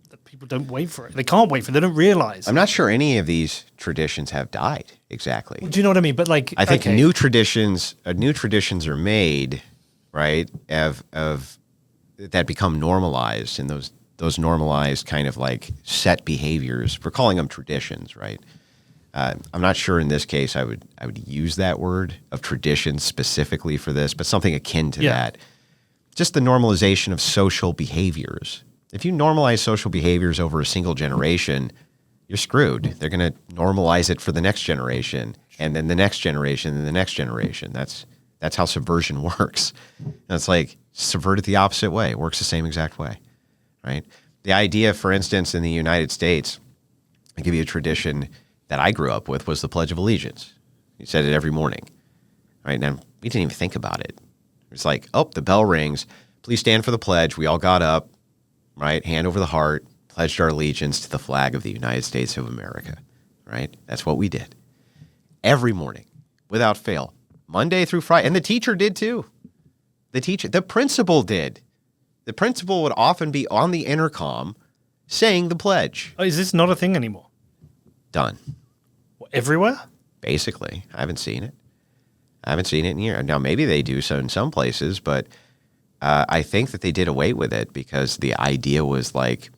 that people don't wait for it. They can't wait for it. They don't realize. I'm not sure any of these traditions have died exactly. Well, do you know what I mean? But like, I think new traditions are made, right? Of that become normalized, and those normalized kind of like set behaviors. We're calling them traditions, right? I'm not sure in this case I would use that word of tradition specifically for this, but something akin to that. Just the normalization of social behaviors. If you normalize social behaviors over a single generation, you're screwed. They're going to normalize it for the next generation, and then the next generation, and the next generation. That's how subversion works. And it's like subvert it the opposite way. It works the same exact way. Right? The idea, for instance, in the United States, I'll give you a tradition that I grew up with, was the Pledge of Allegiance. You said it every morning. Right? Now, we didn't even think about it. It's like, oh, the bell rings. Please stand for the pledge. We all got up, right? Hand over the heart, pledged our allegiance to the flag of the United States of America. Right? That's what we did. Every morning, without fail. Monday through Friday. And the teacher did too. The principal did. The principal would often be on the intercom saying the pledge. Oh, is this not a thing anymore? Done. Everywhere? Basically. I haven't seen it. In years. Now, maybe they do so in some places, but I think that they did away with it because the idea was like,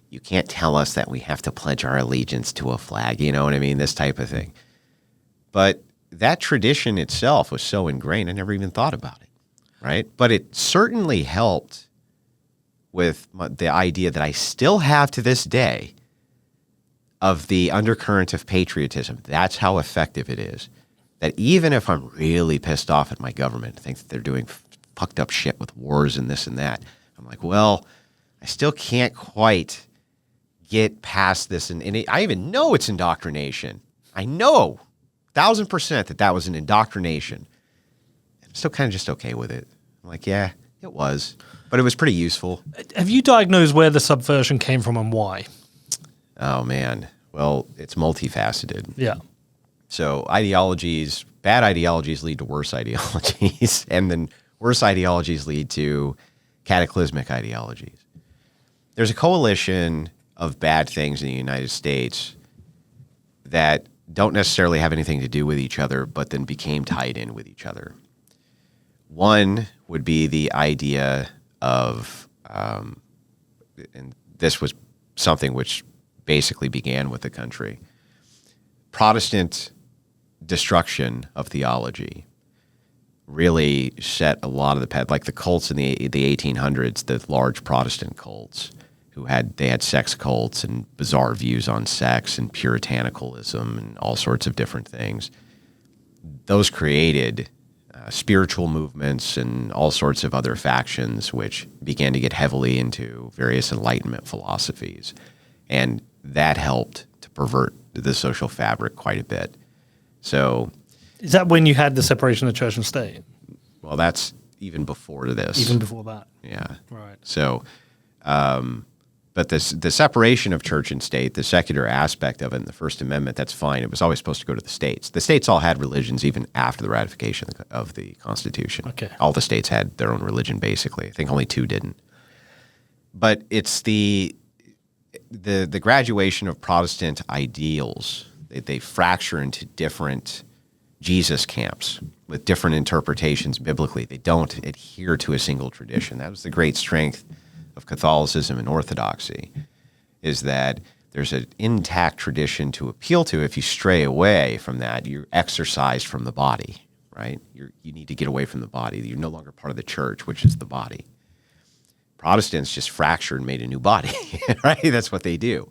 you can't tell us that we have to pledge our allegiance to a flag. You know what I mean? This type of thing. But that tradition itself was so ingrained, I never even thought about it. Right? But it certainly helped with the idea that I still have to this day of the undercurrent of patriotism. That's how effective it is. That even if I'm really pissed off at my government, think that they're doing fucked up shit with wars and this and that, I'm like, well, I still can't quite get past this. And I even know it's indoctrination. I know 1,000% that was an indoctrination. I'm still kind of just okay with it. I'm like, yeah, it was. But it was pretty useful. Have you diagnosed where the subversion came from and why? Oh, man. Well, it's multifaceted. Yeah. So bad ideologies lead to worse ideologies. And then worse ideologies lead to cataclysmic ideologies. There's a coalition of bad things in the United States that don't necessarily have anything to do with each other, but then became tied in with each other. One would be the idea of, and this was something which basically began with the country, Protestant destruction of theology really set a lot of the path, like the cults in the 1800s, the large Protestant cults they had sex cults and bizarre views on sex and puritanicalism and all sorts of different things. Those created spiritual movements and all sorts of other factions which began to get heavily into various Enlightenment philosophies. And that helped to pervert the social fabric quite a bit. So, is that when you had the separation of church and state? Well, that's even before this. Even before that? Yeah. Right. So, but the separation of church and state, the secular aspect of it in the First Amendment, that's fine. It was always supposed to go to the states. The states all had religions even after the ratification of the Constitution. Okay. All the states had their own religion, basically. I think only 2 didn't. But it's the graduation of Protestant ideals. They fracture into different Jesus camps with different interpretations biblically. They don't adhere to a single tradition. That was the great strength of Catholicism and Orthodoxy, is that there's an intact tradition to appeal to. If you stray away from that, you're exorcised from the body, right? You need to get away from the body. You're no longer part of the church, which is the body. Protestants just fractured and made a new body, right? That's what they do.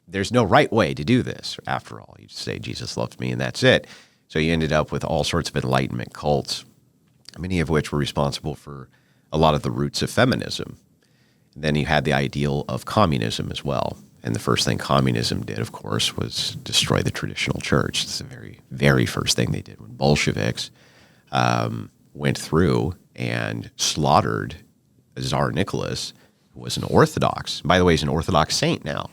There's no right way to do this, after all. You just say, Jesus loved me, and that's it. So you ended up with all sorts of Enlightenment cults, many of which were responsible for a lot of the roots of feminism. And then you had the ideal of communism as well. And the first thing communism did, of course, was destroy the traditional church. It's the very, very first thing they did when Bolsheviks went through and slaughtered Tsar Nicholas, who was an Orthodox. By the way, he's an Orthodox saint now.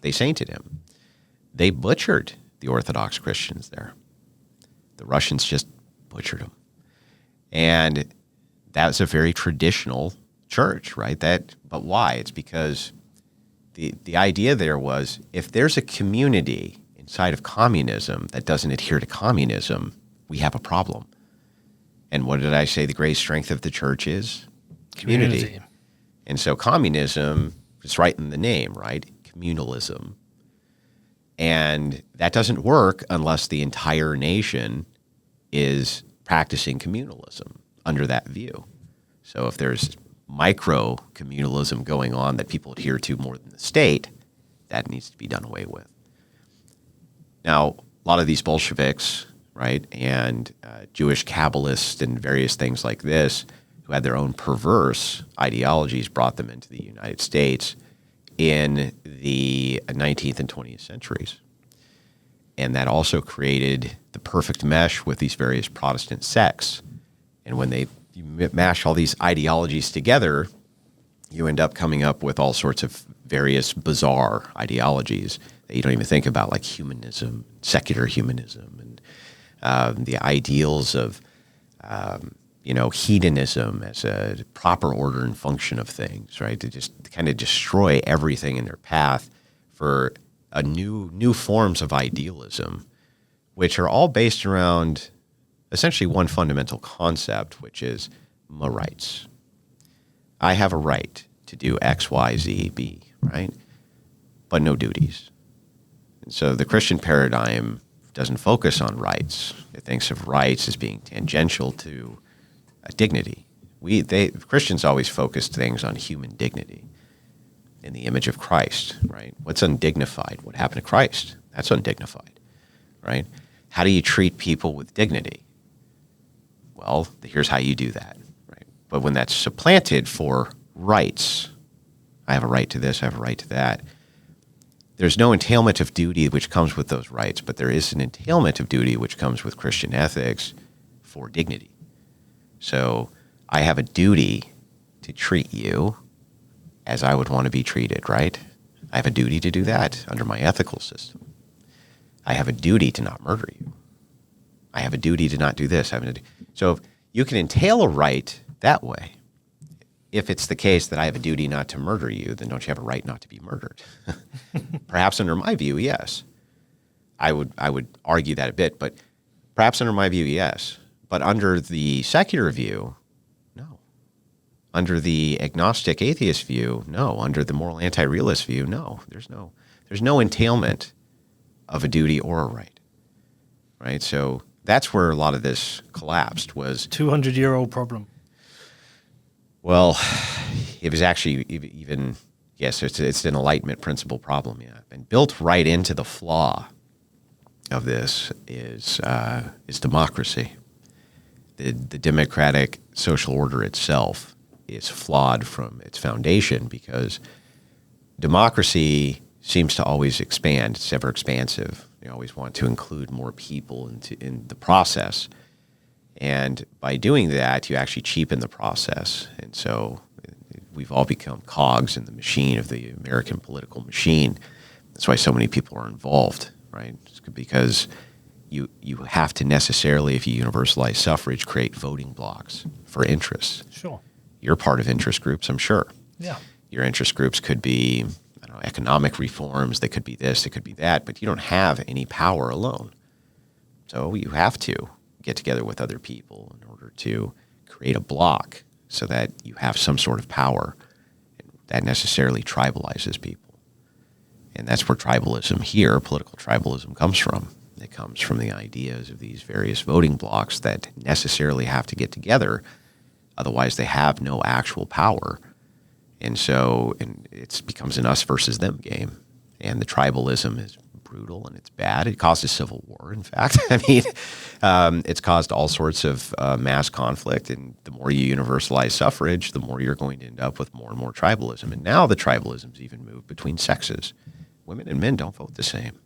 They sainted him. They butchered the Orthodox Christians there. The Russians just butchered them. And that was a very traditional church, right? But why? It's because the idea there was, if there's a community inside of communism that doesn't adhere to communism, we have a problem. And what did I say the great strength of the church is? Community. And so communism is right in the name, right? Communalism. And that doesn't work unless the entire nation is practicing communalism under that view. So if there's micro communalism going on that people adhere to more than the state, that needs to be done away with. Now, a lot of these Bolsheviks, right, and Jewish Kabbalists and various things like this, who had their own perverse ideologies, brought them into the United States in the 19th and 20th centuries. And that also created the perfect mesh with these various Protestant sects. And when you mash all these ideologies together, you end up coming up with all sorts of various bizarre ideologies that you don't even think about, like humanism, secular humanism, and the ideals of hedonism as a proper order and function of things, right? To just kind of destroy everything in their path for a new forms of idealism, which are all based around essentially one fundamental concept, which is my rights. I have a right to do X, Y, Z, B, right? But no duties. And so the Christian paradigm doesn't focus on rights. It thinks of rights as being tangential to dignity. Christians always focused things on human dignity in the image of Christ, right? What's undignified? What happened to Christ? That's undignified, right? How do you treat people with dignity? Well, here's how you do that, right? But when that's supplanted for rights, I have a right to this, I have a right to that, there's no entailment of duty which comes with those rights, but there is an entailment of duty which comes with Christian ethics for dignity. So I have a duty to treat you as I would want to be treated, right? I have a duty to do that under my ethical system. I have a duty to not murder you. I have a duty to not do this. So you can entail a right that way. If it's the case that I have a duty not to murder you, then don't you have a right not to be murdered? Perhaps under my view, yes. I would argue that a bit, but perhaps under my view, yes. But under the secular view, no. Under the agnostic atheist view, no. Under the moral anti-realist view, no. There's no entailment of a duty or a right. Right? So that's where a lot of this collapsed was 200-year-old problem. Well, it was actually even yes, it's an Enlightenment principle problem, yeah. And built right into the flaw of this is democracy. The democratic social order itself is flawed from its foundation because democracy seems to always expand. It's ever expansive. You always want to include more people in the process. And by doing that, you actually cheapen the process. And so we've all become cogs in the machine of the American political machine. That's why so many people are involved, right? It's because you have to necessarily, if you universalize suffrage, create voting blocks for interests. Sure. You're part of interest groups, I'm sure. Yeah. Your interest groups could be economic reforms. They could be this, they could be that, but you don't have any power alone. So you have to get together with other people in order to create a block so that you have some sort of power that necessarily tribalizes people. And that's where tribalism here, political tribalism, comes from. It comes from the ideas of these various voting blocks that necessarily have to get together. Otherwise, they have no actual power. And so it becomes an us versus them game. And the tribalism is brutal and it's bad. It causes civil war, in fact. I mean, it's caused all sorts of mass conflict. And the more you universalize suffrage, the more you're going to end up with more and more tribalism. And now the tribalism's even moved between sexes. Women and men don't vote the same.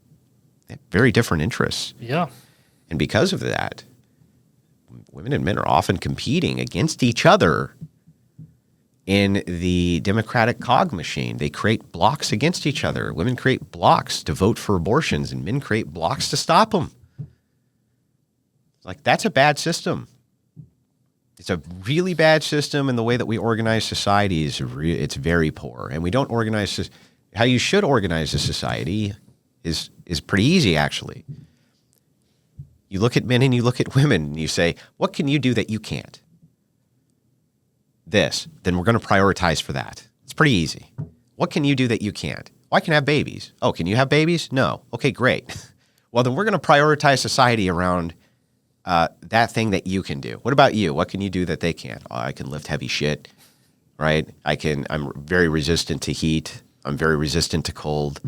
They have very different interests. Yeah. And because of that, women and men are often competing against each other in the democratic cog machine. They create blocks against each other. Women create blocks to vote for abortions, and men create blocks to stop them. Like, that's a bad system. It's a really bad system, and the way that we organize society it's very poor. And we don't organize how you should organize a society is pretty easy, actually. You look at men and you look at women, and you say, what can you do that you can't? This, then we're going to prioritize for that. It's pretty easy. What can you do that you can't? Well, I can have babies. Oh, can you have babies? No. Okay, great. Well, then we're going to prioritize society around that thing that you can do. What about you? What can you do that they can't? Oh, I can lift heavy shit, right? I'm very resistant to heat. I'm very resistant to cold,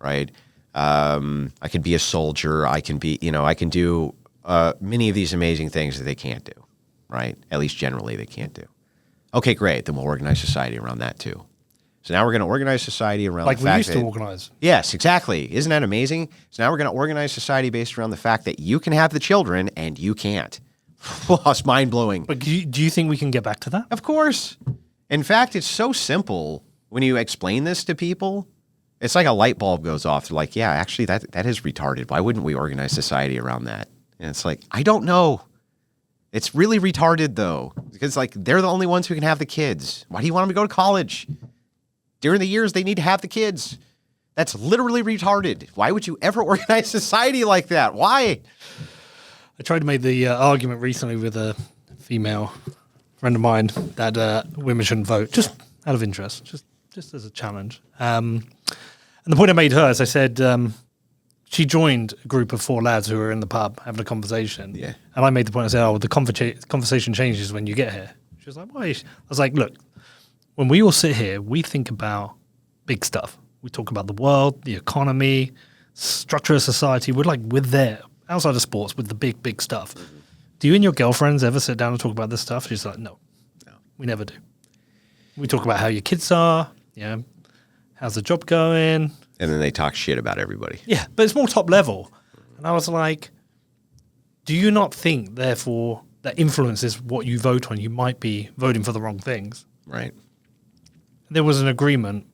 right? I can be a soldier. I can do many of these amazing things that they can't do, right? At least generally they can't do. Okay, great. Then we'll organize society around that too. So now we're going to organize society around like the fact we used to organize. Yes, exactly. Isn't that amazing? So now we're going to organize society based around the fact that you can have the children and you can't. Well, it's mind-blowing. But do you think we can get back to that? Of course. In fact, it's so simple when you explain this to people. It's like a light bulb goes off. They're like, yeah, actually, that is retarded. Why wouldn't we organize society around that? And it's like, I don't know. It's really retarded, though, because like they're the only ones who can have the kids. Why do you want them to go to college? During the years, they need to have the kids. That's literally retarded. Why would you ever organize society like that? Why? I tried to make the argument recently with a female friend of mine that women shouldn't vote, just out of interest, just as a challenge. And the point I made to her is I said, she joined a group of 4 lads who were in the pub having a conversation. Yeah. And I made the point, I said, oh, the conversation changes when you get here. She was like, why? I was like, look, when we all sit here, we think about big stuff. We talk about the world, the economy, structure of society. We're there, outside of sports, with the big stuff. Mm-hmm. Do you and your girlfriends ever sit down and talk about this stuff? She's like, no, we never do. We talk about how your kids are, how's the job going? And then they talk shit about everybody. Yeah, but it's more top level. And I was like, do you not think, therefore, that influences what you vote on? You might be voting for the wrong things. Right. There was an agreement,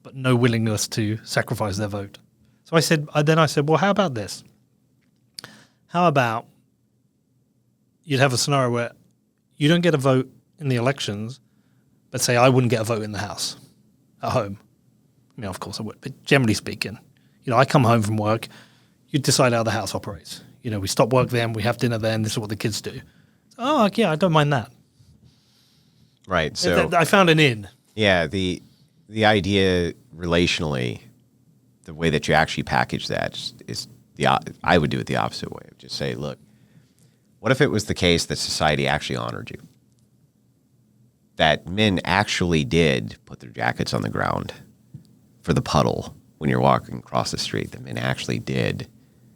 but no willingness to sacrifice their vote. So I said, well, how about this? How about you'd have a scenario where you don't get a vote in the elections, but say I wouldn't get a vote in the House at home. Of course I would, but generally speaking, I come home from work, you decide how the house operates. You know, we stop work then, we have dinner then, this is what the kids do. Oh, yeah, I don't mind that. Right. So I found an in. yeah, the idea relationally, the way that you actually package that is I would do it the opposite way. Just say, look, what if it was the case that society actually honored you? That men actually did put their jackets on the ground for the puddle when you're walking across the street. That men actually did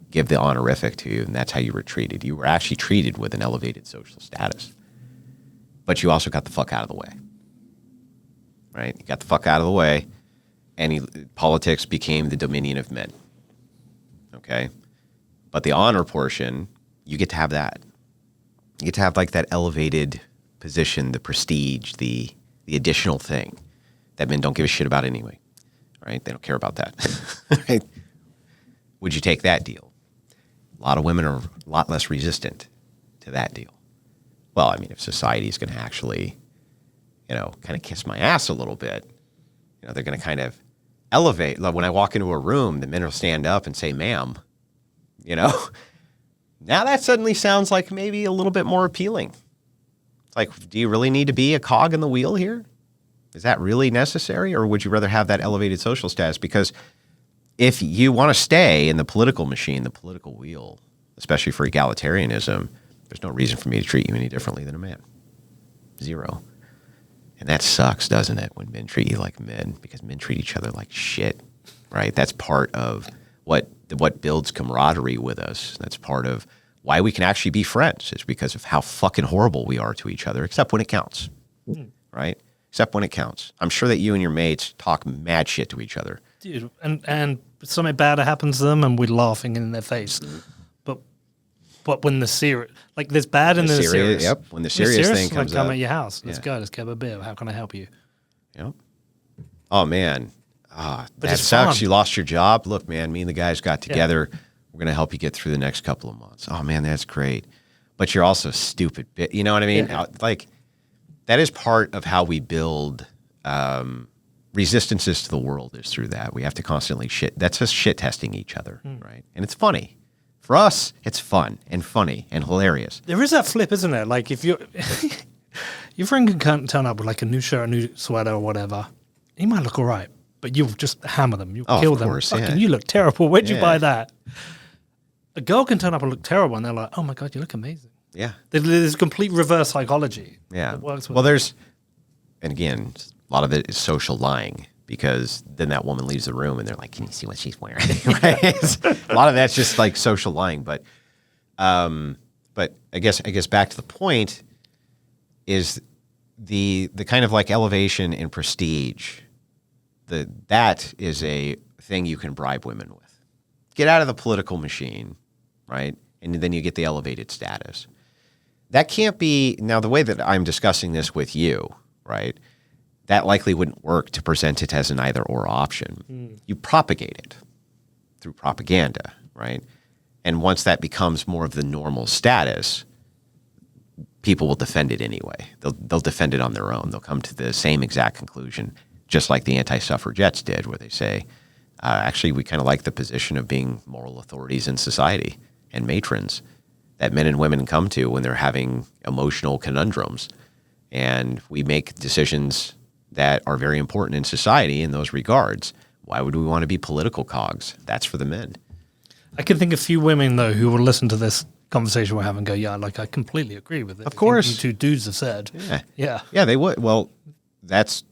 give the honorific to you, and that's how you were treated. You were actually treated with an elevated social status. But you also got the fuck out of the way. Right? You got the fuck out of the way, and politics became the dominion of men. Okay? But the honor portion, you get to have that. You get to have like that elevated position, the prestige, the additional thing that men don't give a shit about anyway. Right? They don't care about that. Right? Would you take that deal? A lot of women are a lot less resistant to that deal. Well, I mean, if society is going to actually, you know, kind of kiss my ass a little bit, you know, they're going to kind of elevate. Like when I walk into a room, the men will stand up and say, ma'am, you know. Now that suddenly sounds like maybe a little bit more appealing. It's like, do you really need to be a cog in the wheel here? Is that really necessary? Or would you rather have that elevated social status? Because if you want to stay in the political machine, the political wheel, especially for egalitarianism, there's no reason for me to treat you any differently than a man. Zero. And that sucks, doesn't it, when men treat you like men, because men treat each other like shit, right? That's part of what builds camaraderie with us. That's part of why we can actually be friends. It's because of how fucking horrible we are to each other, except when it counts, right? Except when it counts. I'm sure that you and your mates talk mad shit to each other. Dude, and something bad happens to them and we're laughing in their face. But when the serious, like there's bad and there's serious. Yep, when the serious thing comes come up. at your house. Let's go. Let's get a beer. How can I help you? Yep. Oh, man. That it's sucks. fun. You lost your job. Look, man, me and the guys got together. Yeah. We're going to help you get through the next couple of months. Oh, man, that's great. But you're also stupid. You know what I mean? Yeah. Like, that is part of how we build resistances to the world is through that. We have to constantly that's just shit testing each other, right? And it's funny. For us, it's fun and funny and hilarious. There is that flip, isn't there? Like if your friend can turn up with like a new shirt, a new sweater or whatever, he might look all right, but you'll just hammer them. You'll kill them. Fucking, you look terrible. Where'd you buy that? A girl can turn up and look terrible and they're like, oh my God, you look amazing. Yeah. There's complete reverse psychology. Yeah. That works with and again, a lot of it is social lying. Because then that woman leaves the room and they're like, can you see what she's wearing? Right? A lot of that's just like social lying. But I guess back to the point is the kind of like elevation and prestige. That is a thing you can bribe women with. Get out of the political machine, right? And then you get the elevated status. That can't be, now the way that I'm discussing this with you, right? That likely wouldn't work to present it as an either-or option. You propagate it through propaganda, right? And once that becomes more of the normal status, people will defend it anyway. They'll defend it on their own. They'll come to the same exact conclusion, just like the anti-suffragettes did, where they say, actually, we kind of like the position of being moral authorities in society and matrons that men and women come to when they're having emotional conundrums. And we make decisions that are very important in society in those regards. Why would we want to be political cogs? That's for the men. I can think of a few women, though, who will listen to this conversation we're having and go, yeah, like I completely agree with it. Of course. You two dudes have said. Yeah. Yeah, they would. Well, things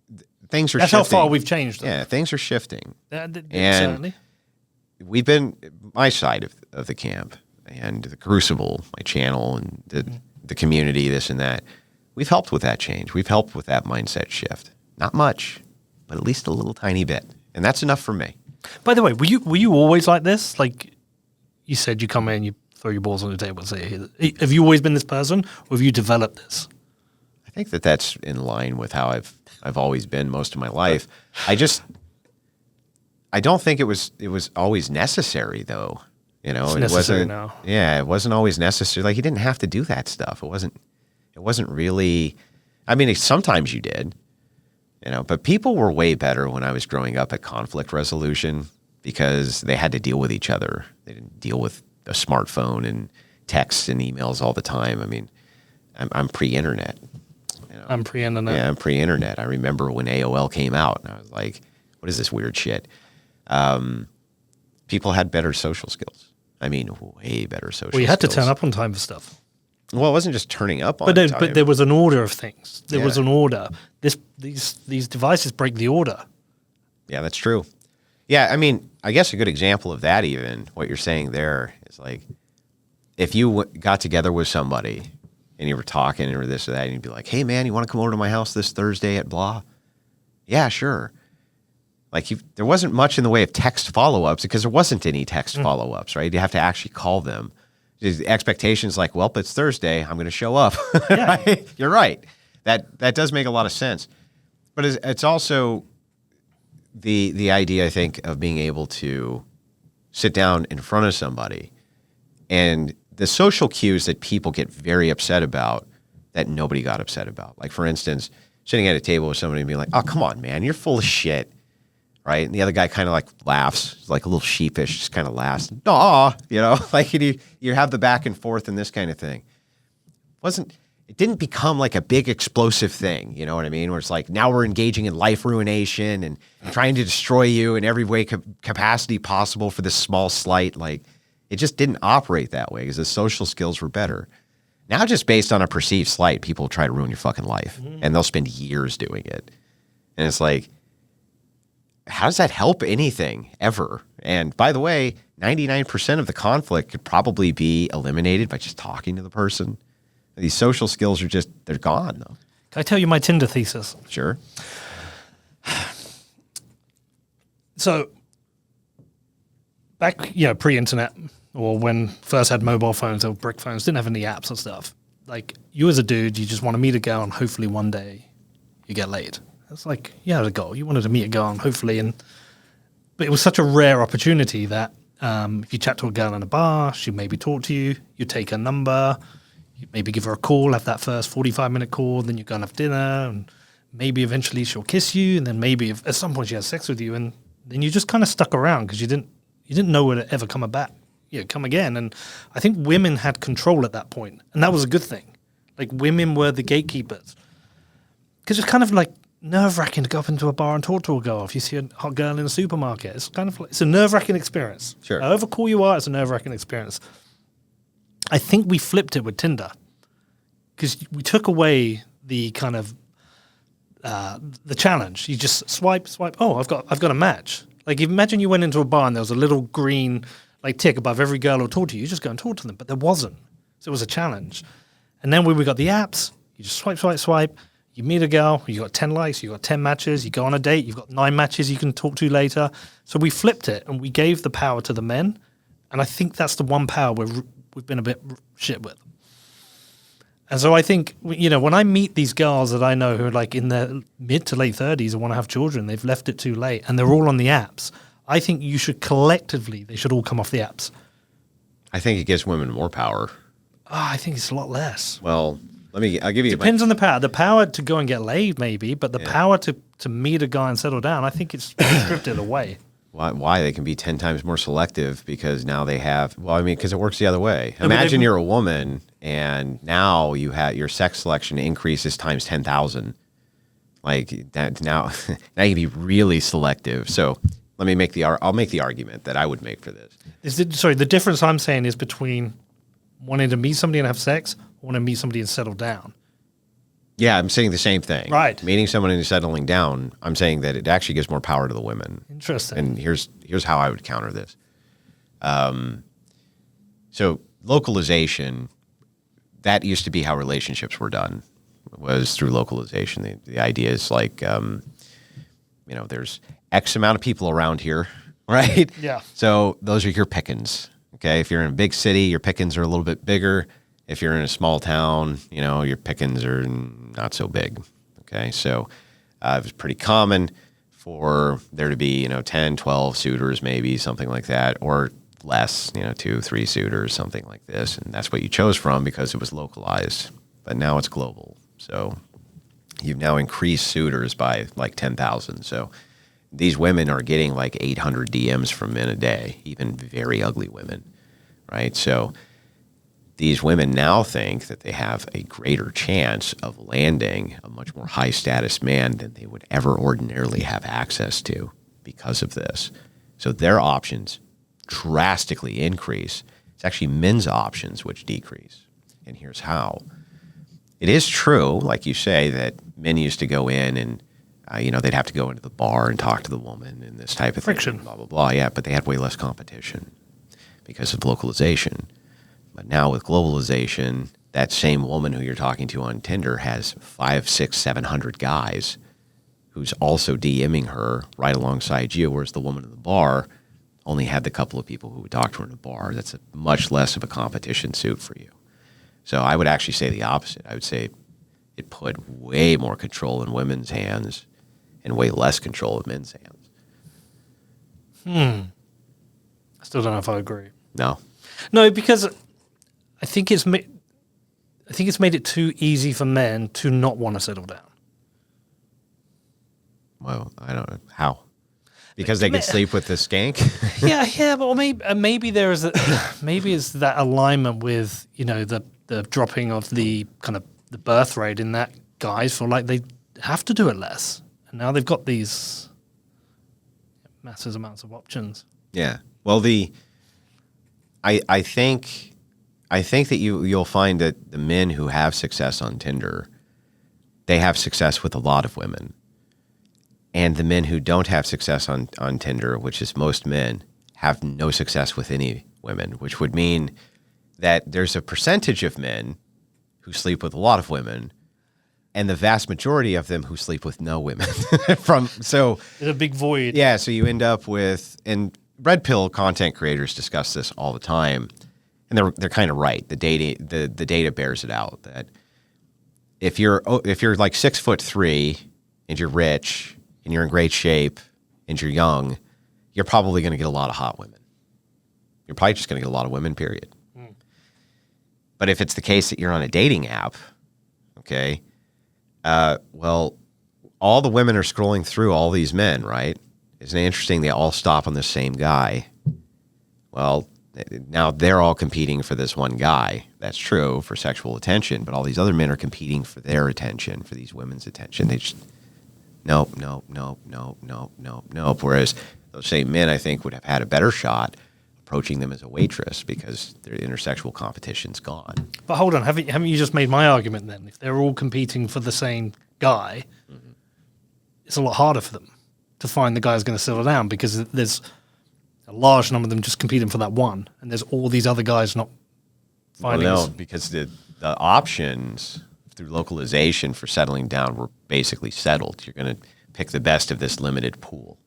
are shifting. That's how far we've changed. Yeah, things are shifting. And certainly. We've been, my side of the camp and the Crucible, my channel and the community, this and that, we've helped with that change. We've helped with that mindset shift. Not much, but at least a little tiny bit. And that's enough for me. By the way, were you always like this? Like you said, you come in, you throw your balls on the table and say, have you always been this person or have you developed this? I think that's in line with how I've always been most of my life. I don't think it was always necessary though. You know, it's necessary now. Yeah, it wasn't always necessary. Like you didn't have to do that stuff. It wasn't really, I mean, sometimes you did, you know, but people were way better when I was growing up at conflict resolution. because they had to deal with each other. They didn't deal with a smartphone and texts and emails all the time. I mean, I'm pre-internet. I'm pre-internet. Yeah, I'm pre-internet. I remember when AOL came out, and I was like, what is this weird shit? People had better social skills. I mean, way better social skills. Well, you had to turn up on time for stuff. Well, it wasn't just turning up on time. But there was an order of things. There was an order. These devices break the order. Yeah, that's true. Yeah, I mean, I guess a good example of that, even what you're saying there, is like if you got together with somebody and you were talking or this or that, and you'd be like, "Hey, man, you want to come over to my house this Thursday at blah?" Yeah, sure. Like there wasn't much in the way of text follow-ups because there wasn't any text follow-ups, right? You have to actually call them. The expectations like, well, it's Thursday, I'm going to show up. Yeah. Right? You're right. That does make a lot of sense. But it's also the idea, I think, of being able to sit down in front of somebody and the social cues that people get very upset about that nobody got upset about. Like, for instance, sitting at a table with somebody and being like, oh, come on, man, you're full of shit. Right. And the other guy kind of like laughs, like a little sheepish, just kind of laughs. Aw, like you have the back and forth and this kind of thing. It didn't become like a big explosive thing. You know what I mean? Where it's like, now we're engaging in life ruination and trying to destroy you in every way capacity possible for this small slight. Like it just didn't operate that way because the social skills were better. Now just based on a perceived slight, people try to ruin your fucking life and they'll spend years doing it. And it's like, how does that help anything ever? And by the way, 99% of the conflict could probably be eliminated by just talking to the person. These social skills they're gone though. Can I tell you my Tinder thesis? Sure. So back, pre-internet or when first had mobile phones or brick phones, didn't have any apps and stuff. Like you as a dude, you just want to meet a girl and hopefully one day you get laid. It's like, you had a goal. You wanted to meet a girl, and hopefully, but it was such a rare opportunity that if you chat to a girl in a bar, she'd maybe talk to you, you take her number, you maybe give her a call, have that first 45-minute call, then you go and have dinner, and maybe eventually she'll kiss you, and then maybe at some point she has sex with you, and then you just kind of stuck around because you didn't know would it ever come again. And I think women had control at that point, and that was a good thing. Like women were the gatekeepers because it's kind of like nerve-wracking to go up into a bar and talk to a girl if you see a hot girl in a supermarket. It's kind of like, it's a nerve-wracking experience. Sure. However cool you are, it's a nerve-wracking experience. I think we flipped it with Tinder because we took away the kind of the challenge. You just swipe. Oh, I've got a match. Like imagine you went into a bar and there was a little green like tick above every girl who talked to you. You just go and talk to them, but there wasn't. So it was a challenge. And then when we got the apps, you just swipe. You meet a girl, you got 10 likes, you got 10 matches, you go on a date, you've got 9 matches you can talk to later. So we flipped it and we gave the power to the men. And I think that's the one power we've been a bit shit with. And so I think, when I meet these girls that I know who are like in their mid to late 30s and want to have children, they've left it too late and they're all on the apps. I think they should all come off the apps. I think it gives women more power. I think it's a lot less. Well, I'll give you. Depends on the power. The power to go and get laid, maybe, but the power to meet a guy and settle down, I think it's scripted away. Why? They can be 10 times more selective because now they have. Well, I mean, because it works the other way. Imagine you're a woman and now your sex selection increases times 10,000. Like that now you can be really selective. So I'll make the argument that I would make for this. The difference I'm saying is between wanting to meet somebody and have sex, or wanting to meet somebody and settle down. Yeah, I'm saying the same thing. Right. Meeting someone and settling down, I'm saying that it actually gives more power to the women. Interesting. And here's how I would counter this. So localization, that used to be how relationships were done, was through localization. The idea is like, there's X amount of people around here, right? Yeah. So those are your pickings. Okay, if you're in a big city, your pickings are a little bit bigger. If you're in a small town, your pickings are not so big. Okay, so it was pretty common for there to be, 10, 12 suitors, maybe something like that, or less, 2, 3 suitors, something like this. And that's what you chose from because it was localized. But now it's global. So you've now increased suitors by like 10,000. So these women are getting like 800 DMs from men a day, even very ugly women, right? So these women now think that they have a greater chance of landing a much more high status man than they would ever ordinarily have access to because of this. So their options drastically increase. It's actually men's options which decrease. And here's how. It is true, like you say, that men used to go in and, they'd have to go into the bar and talk to the woman and this type of Friction. thing, blah, blah, blah. Yeah, but they had way less competition because of localization. But now with globalization, that same woman who you're talking to on Tinder has 500, 600, 700 guys who's also DMing her right alongside you, whereas the woman in the bar only had the couple of people who would talk to her in the bar. That's much less of a competition suit for you. So I would actually say the opposite. I would say it put way more control in women's hands and way less control in men's hands. I still don't know if I agree. No. No, because I think it's made it too easy for men to not want to settle down. Well, I don't know. How? Because they could sleep with the skank? yeah, but maybe there is maybe it's that alignment with, the dropping of the kind of the birth rate in that guys feel like they have to do it less. And now they've got these massive amounts of options. Yeah. Well, I think that you'll find that the men who have success on Tinder, they have success with a lot of women. And the men who don't have success on Tinder, which is most men, have no success with any women, which would mean that there's a percentage of men who sleep with a lot of women and the vast majority of them who sleep with no women. There's a big void. Yeah, so you end up with, and red pill content creators discuss this all the time, and they're kind of right. The data bears it out that if you're like 6'3" and you're rich and you're in great shape and you're young, you're probably going to get a lot of hot women. You're probably just going to get a lot of women, period. But if it's the case that you're on a dating app, okay, well, all the women are scrolling through all these men, right? Isn't it interesting? They all stop on the same guy. Well, now they're all competing for this one guy. That's true for sexual attention, but all these other men are competing for their attention, for these women's attention. They just, nope. Whereas those same men, I think, would have had a better shot approaching them as a waitress because their intersexual competition's gone. But hold on, haven't you just made my argument then? If they're all competing for the same guy, it's a lot harder for them to find the guy who's going to settle down because there's a large number of them just competing for that one, and there's all these other guys not finding. Well, no, because the options through localization for settling down were basically settled. You're going to pick the best of this limited pool.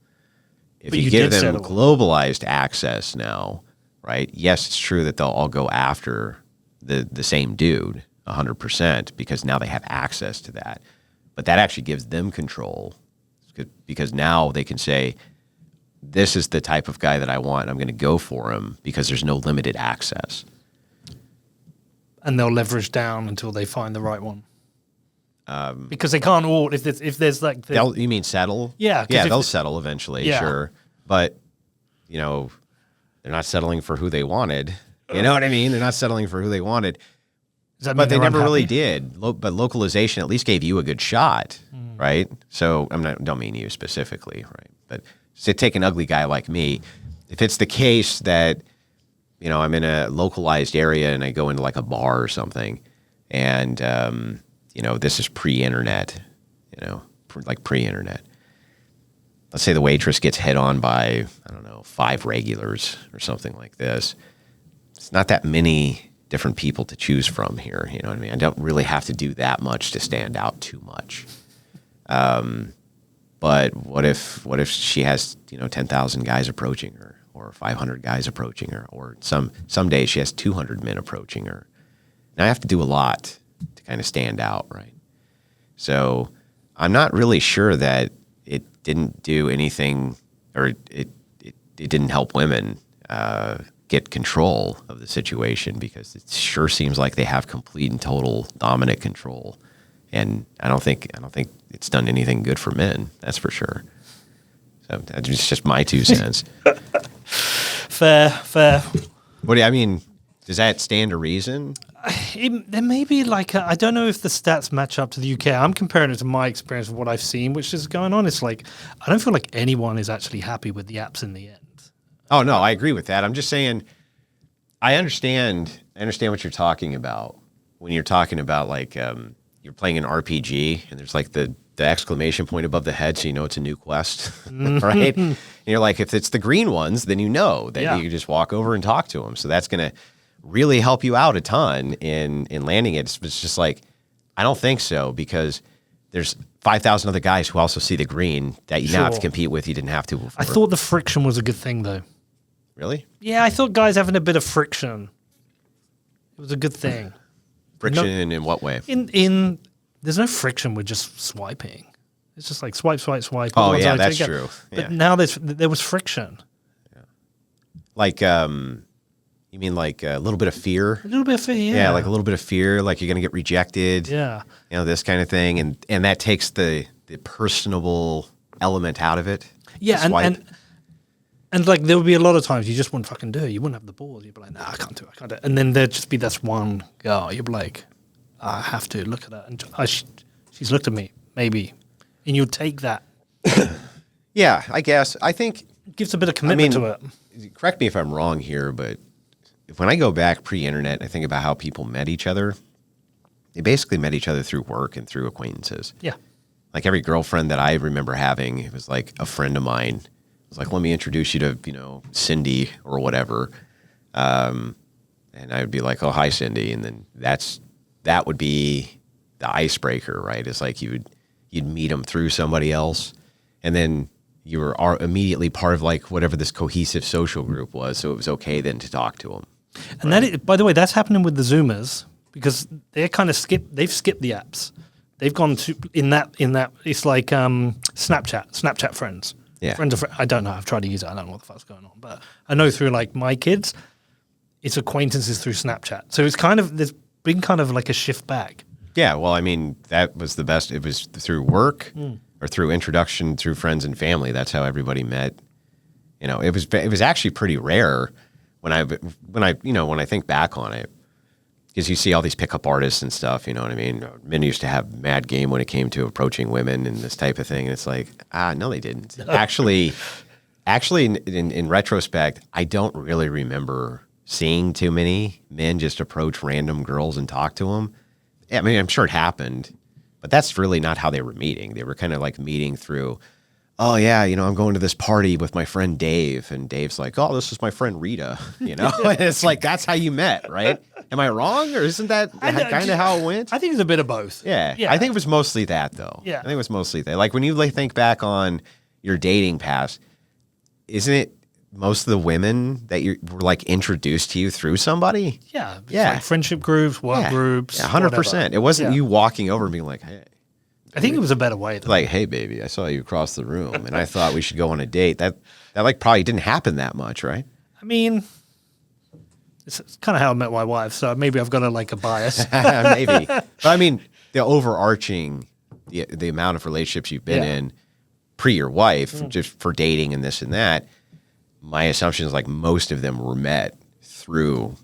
If you give them globalized access now, right? Yes, it's true that they'll all go after the same dude 100% because now they have access to that. But that actually gives them control because now they can say, this is the type of guy that I want. I'm going to go for him because there's no limited access. And they'll leverage down until they find the right one. Because they can't all, if there's like... You mean settle? Yeah. Yeah, they'll settle eventually, sure. But, they're not settling for who they wanted. You know what I mean? They're not settling for who they wanted. But they never really did. But localization at least gave you a good shot, right? So don't mean you specifically, right? But to take an ugly guy like me, if it's the case that, I'm in a localized area and I go into like a bar or something and, this is pre-internet, like pre-internet. Let's say the waitress gets hit on by, 5 regulars or something like this. It's not that many different people to choose from here. You know what I mean? I don't really have to do that much to stand out too much. But what if she has, 10,000 guys approaching her or 500 guys approaching her, or some days she has 200 men approaching her. Now I have to do a lot to kind of stand out, right? So I'm not really sure that it didn't do anything, or it didn't help women get control of the situation, because it sure seems like they have complete and total dominant control, and I don't think it's done anything good for men. That's for sure. So that's just my 2 cents. Fair. What do you, I mean? Does that stand to reason? There may be like I don't know if the stats match up to the UK. I'm comparing it to my experience of what I've seen, which is going on. It's like I don't feel like anyone is actually happy with the apps in the end. Oh no, I agree with that. I'm just saying, I understand what you're talking about when you're talking about like you're playing an RPG and there's like the exclamation point above the head, so you know it's a new quest, right? And you're like, if it's the green ones, then you know that you can just walk over and talk to them. So that's gonna really help you out a ton in landing it. It's just like, I don't think so, because there's 5,000 other guys who also see the green that you now have to compete with. You didn't have to before. I thought the friction was a good thing, though. Really? Yeah, I thought guys having a bit of friction, it was a good thing. Friction in what way? In there's no friction with just swiping. It's just like swipe. Oh yeah, that's true. But now there was friction. Yeah. Like you mean like a little bit of fear? A little bit of fear, yeah. Yeah, like a little bit of fear, like you're going to get rejected. Yeah. You know, this kind of thing. And that takes the personable element out of it. Yeah, and like there would be a lot of times you just wouldn't fucking do it. You wouldn't have the balls. You'd be like, nah, I can't do it. And then there'd just be this one girl. You'd be like, I have to look at her. And she's looked at me, maybe. And you'd take that. Yeah, I guess. I think it gives a bit of commitment to it. Correct me if I'm wrong here, but when I go back pre-internet, I think about how people met each other. They basically met each other through work and through acquaintances. Yeah. Like every girlfriend that I remember having, it was like a friend of mine. It was like, let me introduce you to, Cindy or whatever. And I would be like, oh, hi, Cindy. And then that would be the icebreaker, right? It's like you'd meet them through somebody else. And then you were immediately part of like whatever this cohesive social group was. So it was okay then to talk to them. And that, by the way, that's happening with the Zoomers because they're kind of they've skipped the apps. They've gone to in that it's like Snapchat friends. Yeah. Friends of I don't know. I've tried to use it. I don't know what the fuck's going on, but I know through like my kids, it's acquaintances through Snapchat. So it's kind of there's been kind of like a shift back. Yeah, well, I mean, that was the best. It was through work or through introduction, through friends and family. That's how everybody met. It was actually pretty rare when I think back on it, because you see all these pickup artists and stuff. You know what I mean? Men used to have mad game when it came to approaching women and this type of thing. And it's like, no, they didn't. Actually, in retrospect, I don't really remember seeing too many men just approach random girls and talk to them. I mean, I'm sure it happened, but that's really not how they were meeting. They were kind of like meeting through, oh yeah, I'm going to this party with my friend Dave, and Dave's like, oh, this is my friend Rita, And it's like, that's how you met, right? Am I wrong, or isn't that kind of how it went? I think it's a bit of both. Yeah. I think it was mostly that, though. Yeah. I think it was mostly that. Like when you think back on your dating past, isn't it most of the women that were like introduced to you through somebody? Yeah. Yeah. Like friendship groups, work groups. 100%. It wasn't you walking over and being like, hey. I think it was a better way. Like, hey, baby, I saw you across the room, and I thought we should go on a date. That like probably didn't happen that much, right? I mean, it's kind of how I met my wife, so maybe I've got a bias. Maybe. But I mean, the overarching, the amount of relationships you've been in pre your wife, just for dating and this and that, my assumption is like most of them were met through,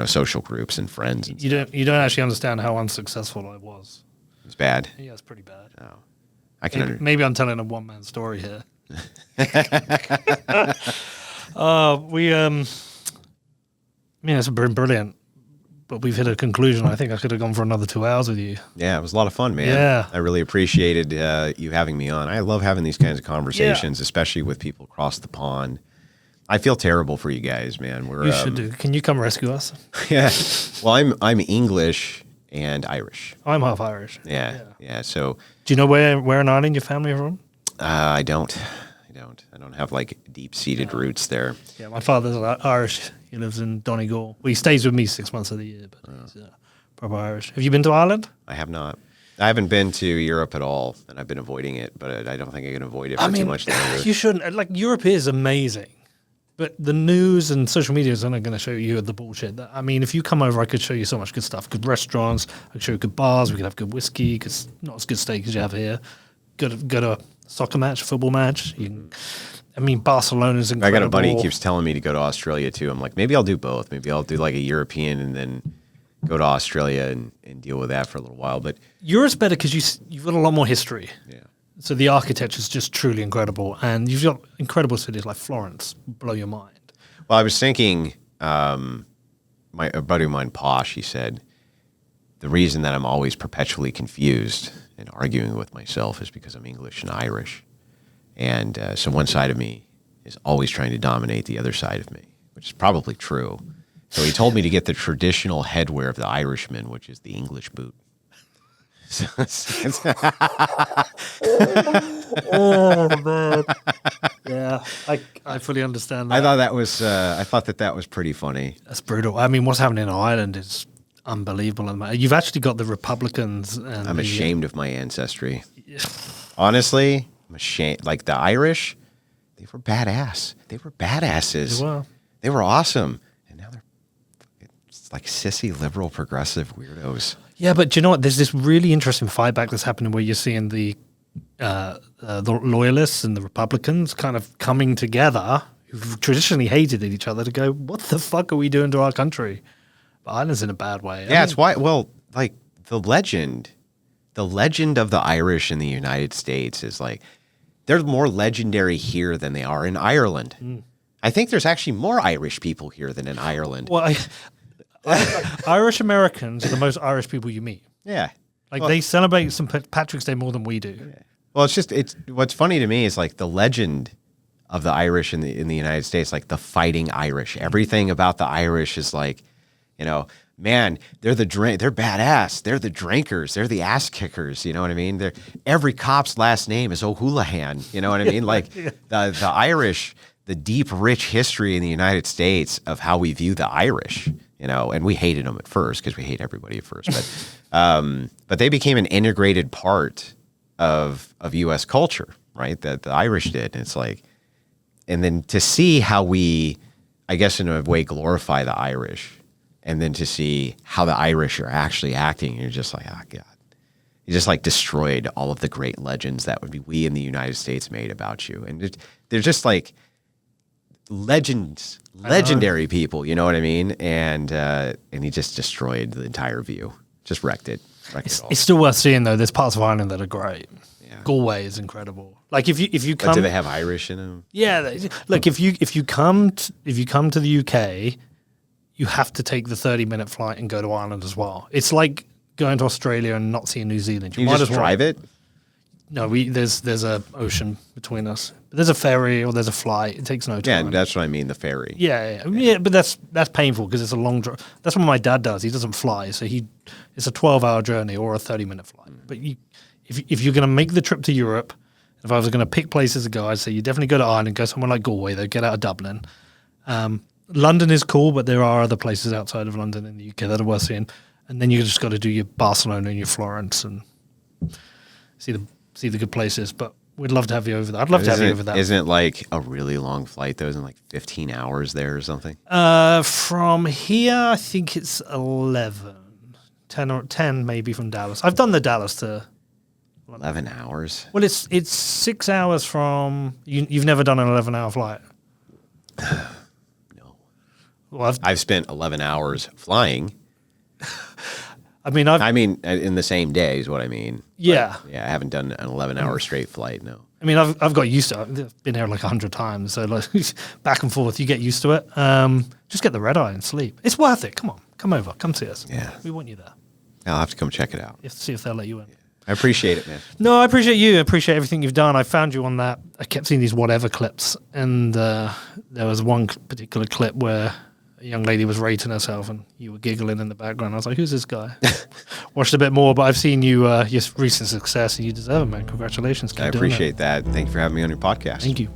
social groups and friends. And you don't actually understand how unsuccessful I was. It's bad. Yeah, it's pretty bad. Oh, I can. Maybe I'm telling a one-man story here. It's been brilliant, but we've hit a conclusion. I think I could have gone for another 2 hours with you. Yeah, it was a lot of fun, man. Yeah. I really appreciated you having me on. I love having these kinds of conversations, especially with people across the pond. I feel terrible for you guys, man. You should do. Can you come rescue us? Yeah. Well, I'm English and Irish. I'm half Irish. Yeah. So, do you know where in Ireland your family are from? I don't have like deep-seated roots there. Yeah, my father's Irish. He lives in Donegal. Well, he stays with me 6 months of the year, but he's proper Irish. Have you been to Ireland? I have not. I haven't been to Europe at all, and I've been avoiding it, but I don't think I can avoid it for too much longer. You shouldn't. Like, Europe is amazing. But the news and social media is only going to show you the bullshit. I mean, if you come over, I could show you so much good stuff. Good restaurants. I could show you good bars. We could have good whiskey. Because not as good steak as you have here. Go to soccer match, football match. Barcelona's incredible. I got a buddy who keeps telling me to go to Australia too. I'm like, maybe I'll do both. Maybe I'll do like a European and then go to Australia and deal with that for a little while. But Europe's better because you've got a lot more history. yeah. So the architecture is just truly incredible, and you've got incredible cities like Florence, blow your mind. Well, I was thinking, a buddy of mine, Posh, he said, the reason that I'm always perpetually confused and arguing with myself is because I'm English and Irish. And so one side of me is always trying to dominate the other side of me, which is probably true. So he told me to get the traditional headwear of the Irishman, which is the English boot. Oh man, yeah, I fully understand that. I thought that was pretty funny. That's brutal. I mean, what's happening in Ireland is unbelievable. You've actually got the Republicans. And I'm ashamed of my ancestry. Honestly, I'm ashamed. Like the Irish, they were badass. They were badasses. They were awesome, and now they're like sissy liberal progressive weirdos. Yeah, but do you know what? There's this really interesting fight back that's happening where you're seeing the loyalists and the Republicans kind of coming together, who've traditionally hated each other, to go, what the fuck are we doing to our country? But Ireland's in a bad way. Yeah, it's why. Well, like the legend of the Irish in the United States is like they're more legendary here than they are in Ireland. Mm. I think there's actually more Irish people here than in Ireland. Well, Irish Americans are the most Irish people you meet. Yeah. They celebrate St. Patrick's Day more than we do. Yeah. Well, it's what's funny to me is like the legend of the Irish in the United States, like the fighting Irish. Everything about the Irish is like, man, they're badass. They're the drinkers. They're the ass kickers. You know what I mean? Every cop's last name is O'Houlihan. You know what I mean? Like the Irish, the deep, rich history in the United States of how we view the Irish. And we hated them at first because we hate everybody at first, but they became an integrated part of U.S. culture, right? That the Irish did. And it's like, and then to see how we, I guess in a way, glorify the Irish, and then to see how the Irish are actually acting, you're just like, oh God, you just like destroyed all of the great legends that we in the United States made about you, and they're just like legendary people, you know what I mean? And he just destroyed the entire view, just wrecked it all. It's still worth seeing though. There's parts of Ireland that are great. Yeah. Galway is incredible. Like if you come, do they have Irish in them? Yeah, look, if you come to the UK, you have to take the 30-minute flight and go to Ireland as well. It's like going to Australia and not seeing New Zealand. You might just drive it. No, there's a ocean between us. There's a ferry or there's a flight. It takes no time. Yeah, that's what I mean, the ferry. Yeah, but that's painful because it's a long drive. That's what my dad does. He doesn't fly, so it's a 12-hour journey or a 30-minute flight. But if you're going to make the trip to Europe, if I was going to pick places to go, I'd say you definitely go to Ireland, go somewhere like Galway, though, get out of Dublin. London is cool, but there are other places outside of London in the UK that are worth seeing. And then you just got to do your Barcelona and your Florence and see the good places. But we'd love to have you over there. I'd love to have you over there. Isn't it like a really long flight, though? Isn't it like 15 hours there or something? From here, I think it's 11. 10 maybe from Dallas. I've done the Dallas to... 11 hours? Well, it's 6 hours from... You've never done an 11-hour flight? No. Well, I've spent 11 hours flying. I mean, in the same day is what I mean. Yeah. But, yeah, I haven't done an 11-hour straight flight, no. I mean, I've got used to it. I've been here like 100 times. So like back and forth, you get used to it. Just get the red eye and sleep. It's worth it. Come on. Come over. Come see us. Yeah. We want you there. I'll have to come check it out. You have to see if they'll let you in. Yeah. I appreciate it, man. No, I appreciate you. I appreciate everything you've done. I found you on that. I kept seeing these whatever clips. And there was one particular clip where a young lady was rating herself and you were giggling in the background. I was like, who's this guy? Watched a bit more, but I've seen you, your recent success, and you deserve it, man. Congratulations. I appreciate that. Thank you for having me on your podcast. Thank you.